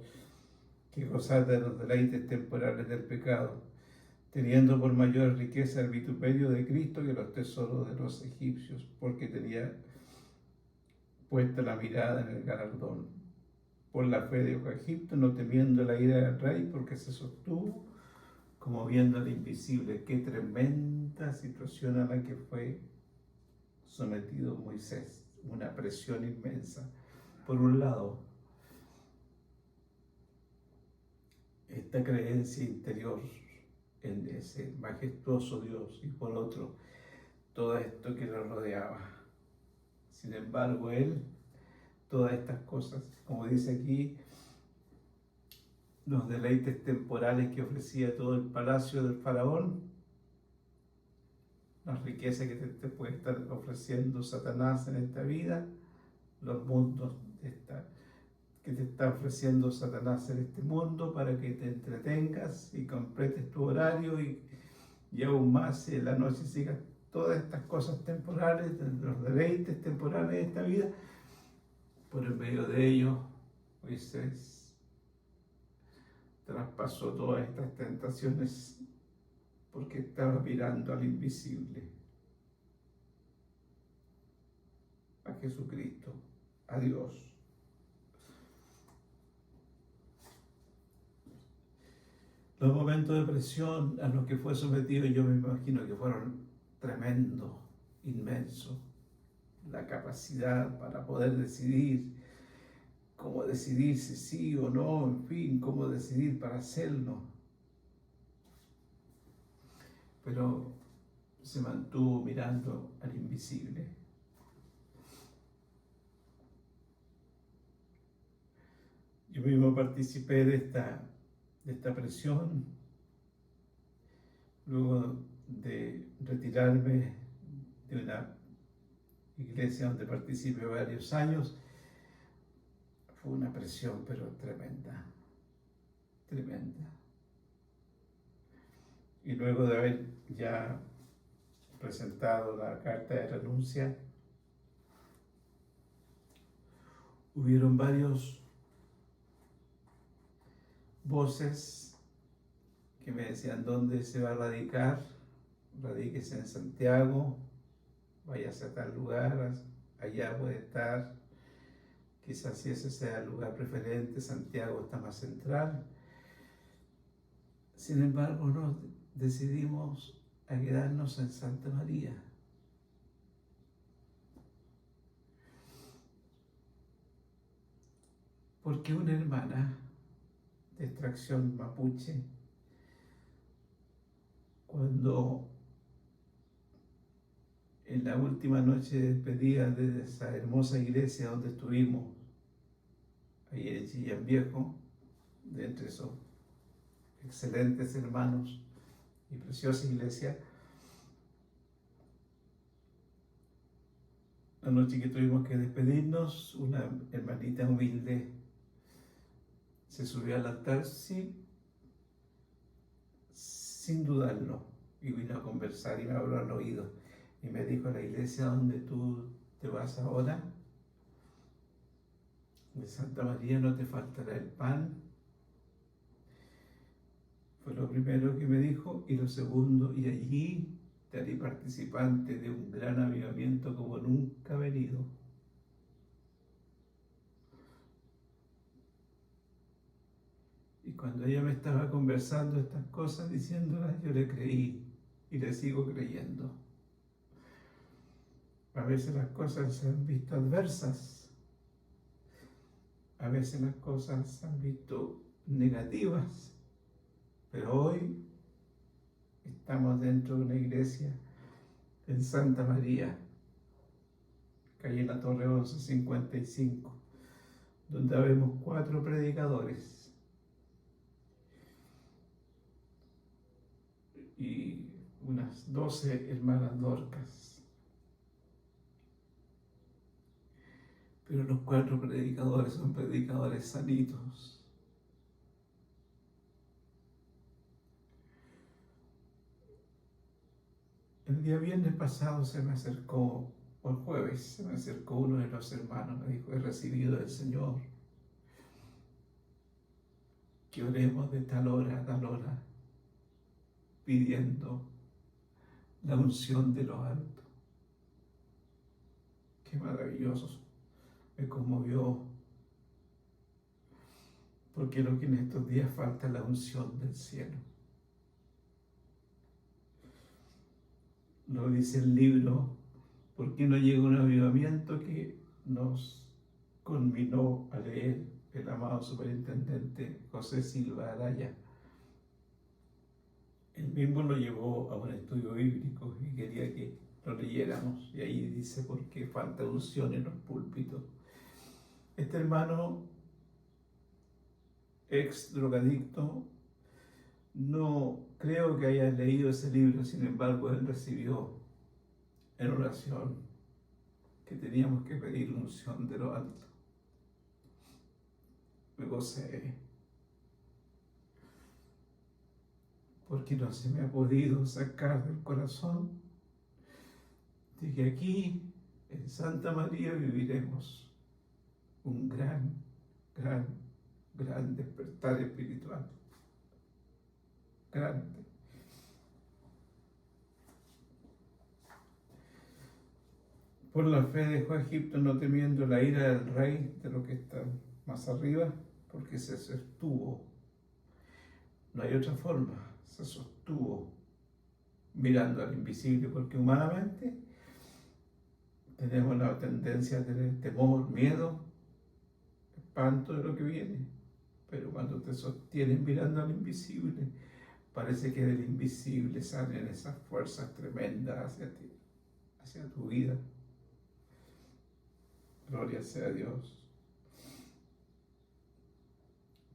que gozar de los deleites temporales del pecado, teniendo por mayor riqueza el vituperio de Cristo que los tesoros de los egipcios, porque tenía puesta la mirada en el galardón. Por la fe dejó a Egipto, no temiendo la ira del rey, porque se sostuvo como viendo al invisible. Qué tremenda situación a la que fue sometido Moisés, una presión inmensa. Por un lado, esta creencia interior en ese majestuoso Dios, y por otro, todo esto que lo rodeaba. Sin embargo, él, todas estas cosas, como dice aquí, los deleites temporales que ofrecía todo el palacio del faraón, las riquezas que te puede estar ofreciendo Satanás en esta vida, los mundos que te está ofreciendo Satanás en este mundo para que te entretengas y completes tu horario y aún más si en la noche sigas todas estas cosas temporales, los deleites temporales de esta vida. Por el medio de ellos, Moisés traspasó todas estas tentaciones porque estaba mirando al invisible, a Jesucristo, a Dios. Los momentos de presión a los que fue sometido, yo me imagino que fueron tremendos, inmensos. la capacidad para poder decidir, cómo decidir si sí o no, en fin, cómo decidir para hacerlo. Pero se mantuvo mirando al invisible. Yo mismo participé de esta presión, luego de retirarme de una iglesia donde participé varios años. Fue una presión, pero tremenda, tremenda. Y luego de haber ya presentado la carta de renuncia, hubieron varios voces que me decían: ¿dónde se va a radicar? Radíquese en Santiago, váyase a tal lugar, allá puede estar. Quizás si ese sea el lugar preferente, Santiago está más central. Sin embargo, no, decidimos a quedarnos en Santa María. Porque una hermana de extracción mapuche, cuando en la última noche de despedida de esa hermosa iglesia donde estuvimos, ahí en Chillán Viejo, de entre esos excelentes hermanos y preciosa iglesia, la noche que tuvimos que despedirnos, una hermanita humilde se subió al altar sin dudarlo y vino a conversar y me habló al oído y me dijo: la iglesia donde tú te vas ahora, de Santa María, no te faltará el pan. Fue lo primero que me dijo. Y lo segundo: y allí te haré participante de un gran avivamiento como nunca ha venido. Y cuando ella me estaba conversando estas cosas, diciéndolas, yo le creí y le sigo creyendo. A veces las cosas se han visto adversas, a veces las cosas se han visto negativas, pero hoy estamos dentro de una iglesia en Santa María, calle La Torre 1155, donde habemos 4 predicadores y unas 12 hermanas Dorcas. Pero los 4 predicadores son predicadores sanitos. El día viernes pasado se me acercó, o el jueves, se me acercó uno de los hermanos, me dijo: he recibido del Señor que oremos de tal hora a tal hora, pidiendo la unción de lo alto. Qué maravilloso, me conmovió, porque lo que en estos días falta es la unción del cielo. Lo dice el libro: ¿por qué no llega un avivamiento?, que nos conminó a leer el amado superintendente José Silva Araya. Él mismo lo llevó a un estudio bíblico y quería que lo leyéramos, y ahí dice por qué falta unción en los púlpitos. Este hermano, ex drogadicto, no creo que haya leído ese libro, sin embargo él recibió en oración que teníamos que pedir unción de lo alto. Me gocé, porque no se me ha podido sacar del corazón de que aquí en Santa María viviremos un gran despertar espiritual. Grande. Por la fe dejó a Egipto, no temiendo la ira del rey, de lo que está más arriba, porque se sostuvo. No hay otra forma, se sostuvo mirando al invisible, porque humanamente tenemos la tendencia a tener temor, miedo, espanto de lo que viene. Pero cuando te sostienes mirando al invisible, parece que del invisible salen esas fuerzas tremendas hacia ti, hacia tu vida. Gloria sea a Dios.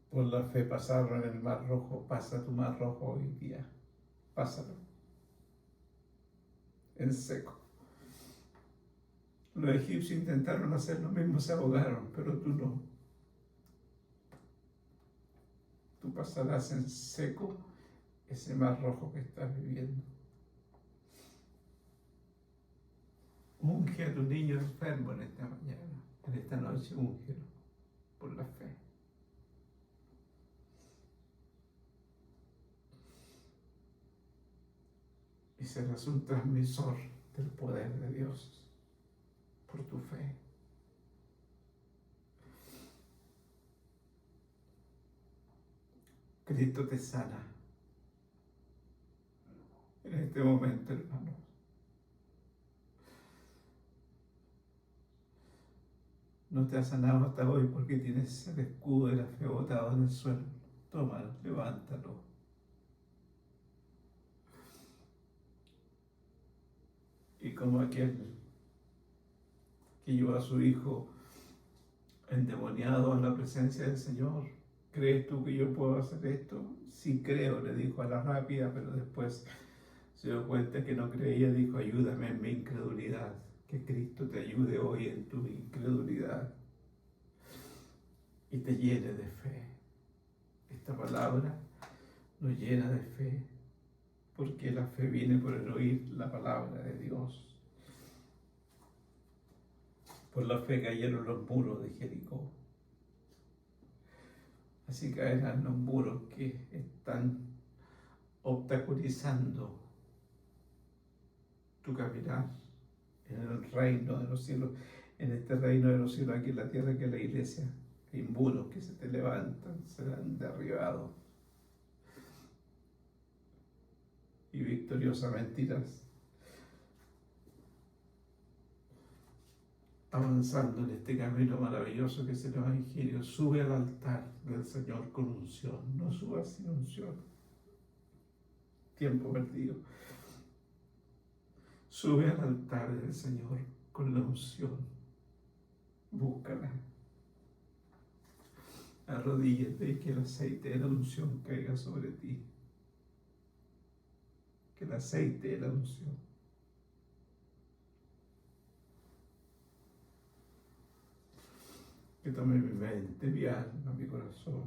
Por la fe pasaron en el Mar Rojo. Pasa tu Mar Rojo hoy día. Pásalo. En seco. Los egipcios intentaron hacer lo mismo, se ahogaron, pero tú no. Tú pasarás en seco ese Mar Rojo que estás viviendo. Unge a tu niño enfermo en esta mañana, en esta noche, úngelo por la fe. Y serás un transmisor del poder de Dios por tu fe. Cristo te sana en este momento, hermano. No te ha sanado hasta hoy porque tienes el escudo de la fe botado en el suelo. Tómalo, levántalo. Y como aquel que llevó a su hijo endemoniado a la presencia del Señor, ¿crees tú que yo puedo hacer esto? Sí creo, le dijo a la rápida, pero después se dio cuenta que no creía, dijo, ayúdame en mi incredulidad. Que Cristo te ayude hoy en tu incredulidad y te llene de fe. Esta palabra nos llena de fe, porque la fe viene por el oír la palabra de Dios. Por la fe cayeron los muros de Jericó. Así caerán los muros que están obstaculizando tu caminar en el reino de los cielos, en este reino de los cielos aquí en la tierra, que es la iglesia. Hay muros que se te levantan, serán derribados. Y victoriosamente irás avanzando en este camino maravilloso que es el Evangelio. Sube al altar del Señor con unción, no subas sin unción. Tiempo perdido. Sube al altar del Señor con la unción. Búscala. Arrodíllate y que el aceite de la unción caiga sobre ti. Que el aceite de la unción. Que tome mi mente, mi alma, mi corazón.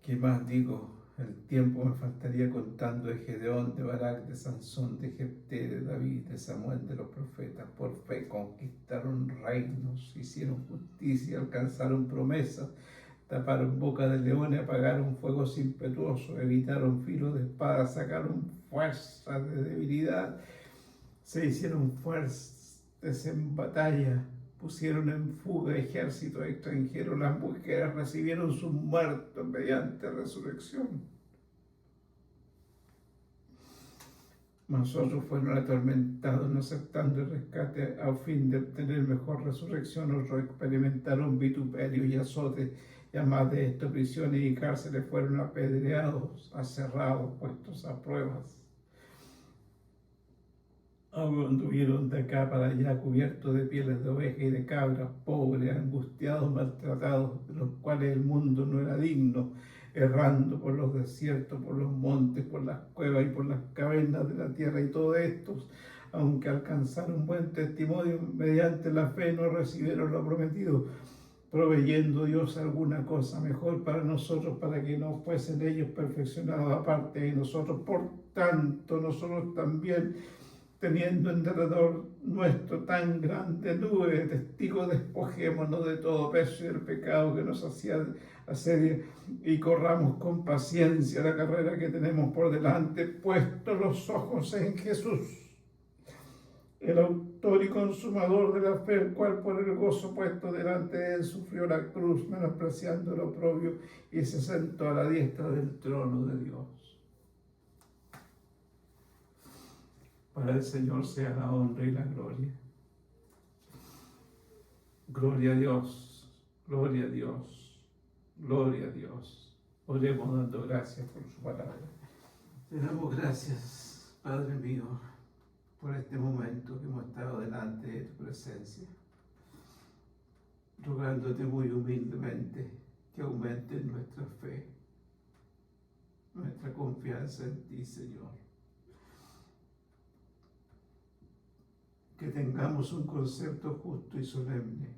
¿Qué más digo? El tiempo me faltaría contando de Gedeón, de Barak, de Sansón, de Jefté, de David, de Samuel, de los profetas. Por fe conquistaron reinos, hicieron justicia, alcanzaron promesas, taparon boca de leones, apagaron fuegos impetuosos, evitaron filo de espada, sacaron fuerza de debilidad, se hicieron fuertes en batalla, pusieron en fuga ejércitos extranjeros, las mujeres recibieron sus muertos mediante resurrección. Mas otros fueron atormentados, no aceptando el rescate a fin de obtener mejor resurrección. Otros experimentaron vituperio y azotes, y además de esto, prisiones y cárceles fueron apedreados, aserrados, puestos a pruebas. Anduvieron de acá para allá cubiertos de pieles de oveja y de cabra, pobres, angustiados, maltratados, de los cuales el mundo no era digno, errando por los desiertos, por los montes, por las cuevas y por las cavernas de la tierra. Y todos estos, aunque alcanzaron buen testimonio mediante la fe, no recibieron lo prometido, proveyendo Dios alguna cosa mejor para nosotros, para que no fuesen ellos perfeccionados aparte de nosotros. Por tanto, nosotros también, teniendo en derredor nuestro tan grande nube de testigos, despojémonos de todo peso y del pecado que nos asedia, y corramos con paciencia la carrera que tenemos por delante, puestos los ojos en Jesús, el autor y consumador de la fe, el cual por el gozo puesto delante de él sufrió la cruz, menospreciando el oprobio, y se sentó a la diestra del trono de Dios. Para el Señor sea la honra y la gloria. Gloria a Dios, gloria a Dios, gloria a Dios. Oremos dando gracias por su palabra. Te damos gracias, Padre mío, por este momento que hemos estado delante de tu presencia, rogándote muy humildemente que aumente nuestra fe, nuestra confianza en ti, Señor. Que tengamos un concepto justo y solemne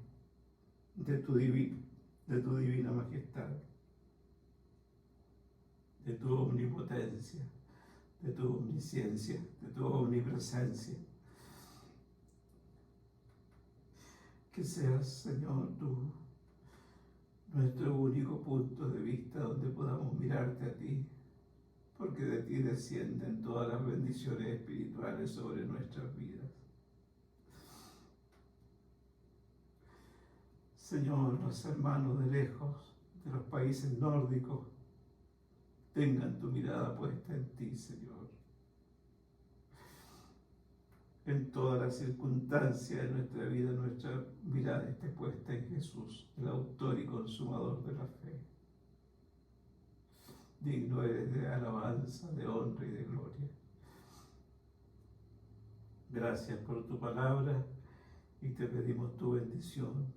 de tu divina majestad, de tu omnipotencia, de tu omnisciencia, de tu omnipresencia. Que seas, Señor, tú, nuestro único punto de vista donde podamos mirarte a ti, porque de ti descienden todas las bendiciones espirituales sobre nuestras vidas. Señor, los hermanos de lejos, de los países nórdicos, tengan tu mirada puesta en ti, Señor. En todas las circunstancias de nuestra vida, nuestra mirada esté puesta en Jesús, el autor y consumador de la fe. Digno eres de alabanza, de honra y de gloria. Gracias por tu palabra y te pedimos tu bendición.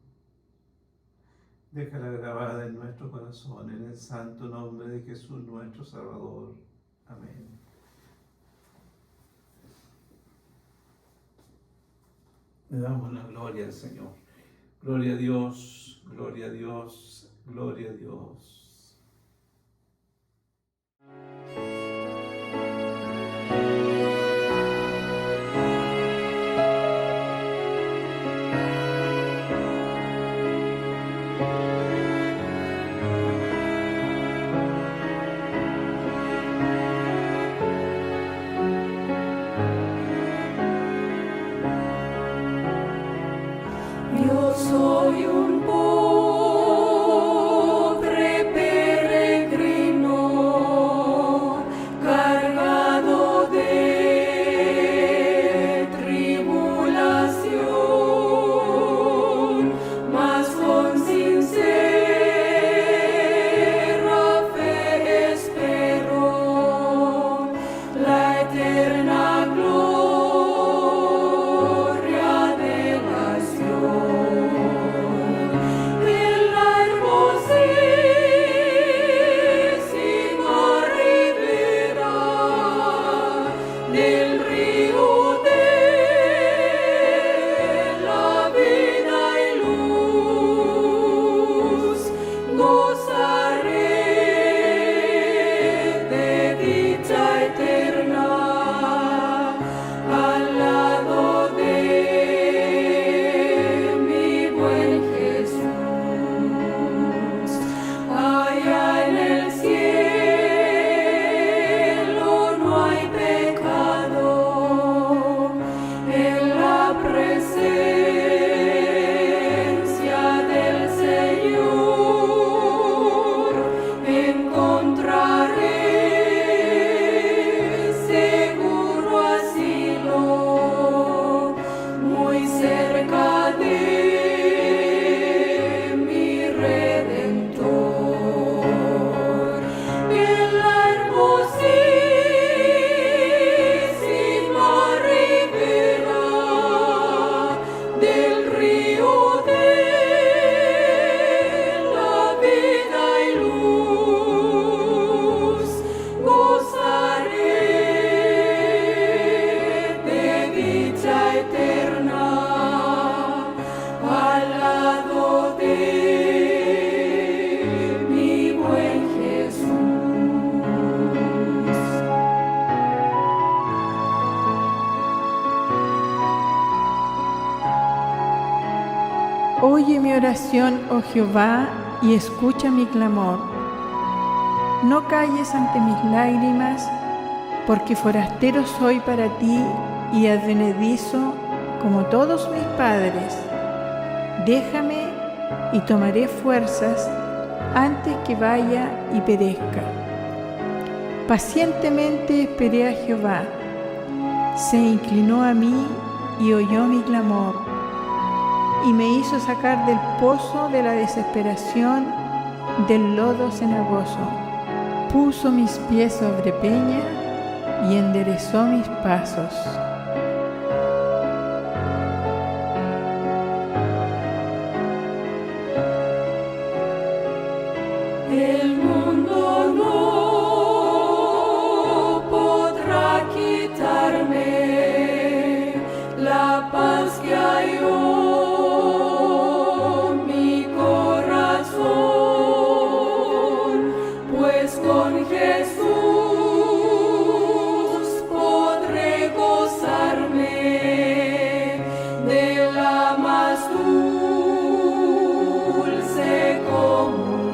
Déjala grabada en nuestro corazón, en el santo nombre de Jesús nuestro Salvador. Amén. Le damos la gloria al Señor. Gloria a Dios, gloria a Dios, gloria a Dios. Yo soy un pobre peregrino, cargado de tribulación, mas con sincera fe espero la eterna gloria de la Sion. Oye mi oración, oh Jehová, y escucha mi clamor. No calles ante mis lágrimas, porque forastero soy para ti y advenedizo como todos mis padres. Déjame y tomaré fuerzas antes que vaya y perezca. Pacientemente esperé a Jehová. se inclinó a mí y oyó mi clamor, y me hizo sacar del pozo de la desesperación, del lodo cenagoso. Puso mis pies sobre peña y enderezó mis pasos. El mundo no podrá quitarme la paz que halló mi corazón, pues con Jesús podré gozarme de la más dulce comunión.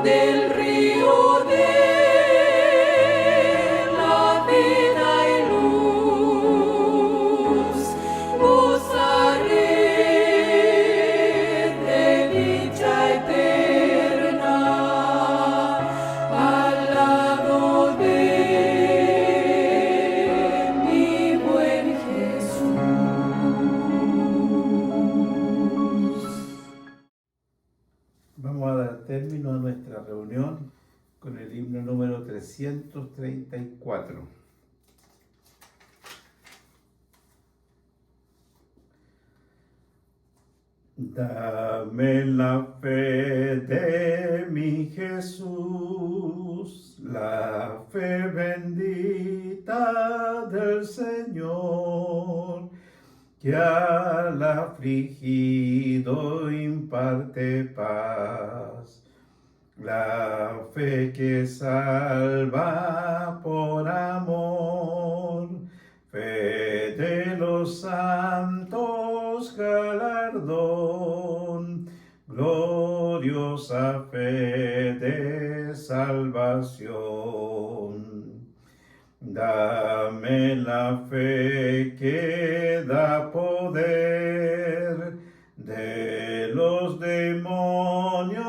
Del río de la vida y luz, gozaré de dicha eterna al lado de mi buen Jesús. Vamos a dar término a nuestra reunión con el himno número 334. Dame la fe de mi Jesús, la fe bendita del Señor, que al afligido imparte paz. La fe que salva por amor, fe de los santos galardón, gloriosa fe de salvación. Dame la fe que da poder, de los demonios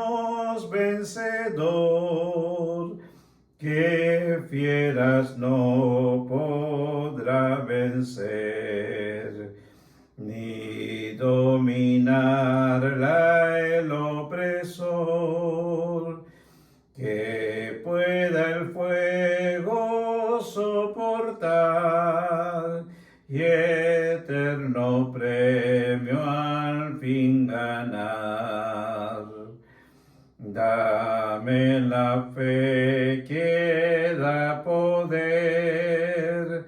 vencedor, que fieras no podrá vencer, ni dominarla el opresor, que pueda el fuego soportar y eterno premio al fin ganar. Dame la fe que da poder,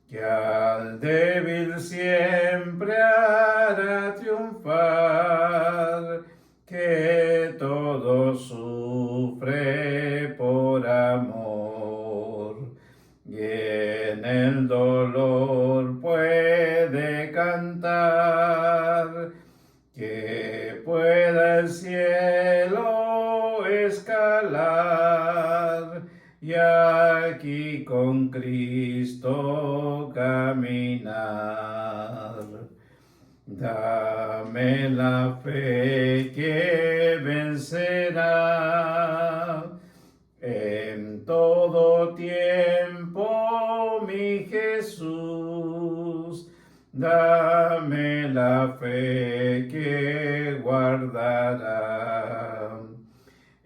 que al débil siempre hará triunfar, que todo sufre por amor, y en el dolor puede cantar, que pueda el cielo escalar y aquí con Cristo caminar. Dame la fe que vencerá en todo tiempo, mi Jesús. Dame la fe que guardará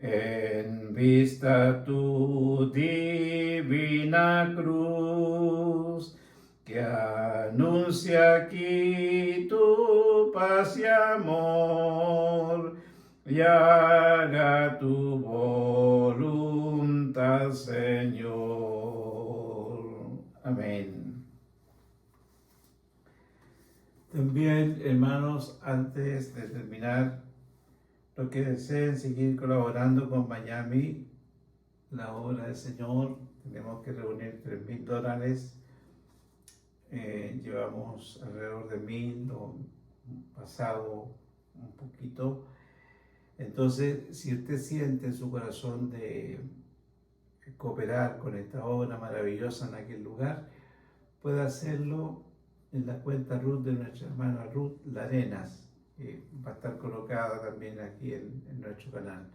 en vista tu divina cruz, que anuncia aquí tu paz y amor, y haga tu voluntad, Señor. Amén. También, hermanos, antes de terminar, los que deseen seguir colaborando con Miami, la obra del Señor, tenemos que reunir $3,000. Llevamos alrededor de 1,000 o pasado un poquito. Entonces, si usted siente en su corazón de cooperar con esta obra maravillosa en aquel lugar, puede hacerlo en la cuenta Ruth de nuestra hermana Ruth Larenas. va a estar colocada también aquí en nuestro canal.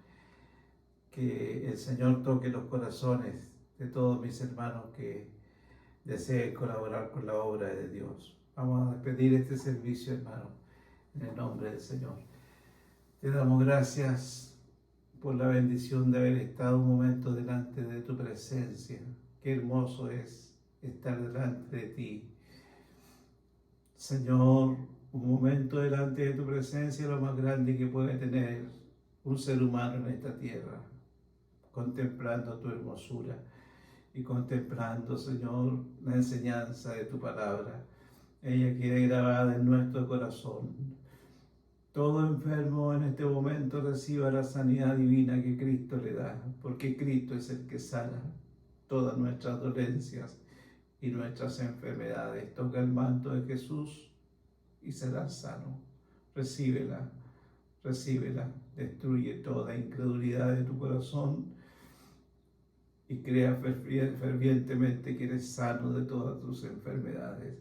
Que el Señor toque los corazones de todos mis hermanos que deseen colaborar con la obra de Dios. Vamos a despedir este servicio, hermano, en el nombre del Señor. Te damos gracias por la bendición de haber estado un momento delante de tu presencia. Qué hermoso es estar delante de ti. Señor, un momento delante de tu presencia es lo más grande que puede tener un ser humano en esta tierra, contemplando tu hermosura y contemplando, Señor, la enseñanza de tu palabra. Ella quede grabada en nuestro corazón. Todo enfermo en este momento reciba la sanidad divina que Cristo le da, porque Cristo es el que sana todas nuestras dolencias y nuestras enfermedades. Toca el manto de Jesús y serás sano. Recíbela, recíbela. Destruye toda incredulidad de tu corazón y crea fervientemente que eres sano de todas tus enfermedades.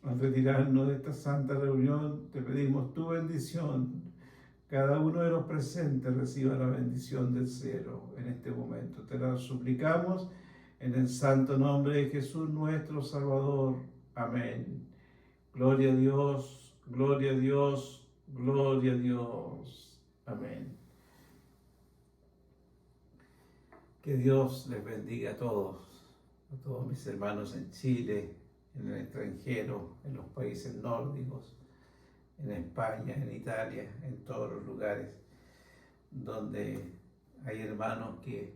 Al retirarnos de esta santa reunión, te pedimos tu bendición. Cada uno de los presentes reciba la bendición del cielo en este momento. Te la suplicamos en el santo nombre de Jesús, nuestro Salvador. Amén. Gloria a Dios, gloria a Dios, gloria a Dios. Amén. Que Dios les bendiga a todos mis hermanos en Chile, en el extranjero, en los países nórdicos, en España, en Italia, en todos los lugares donde hay hermanos que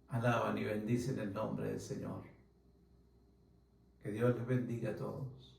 alaban y bendicen el nombre del Señor. Que Dios les bendiga a todos.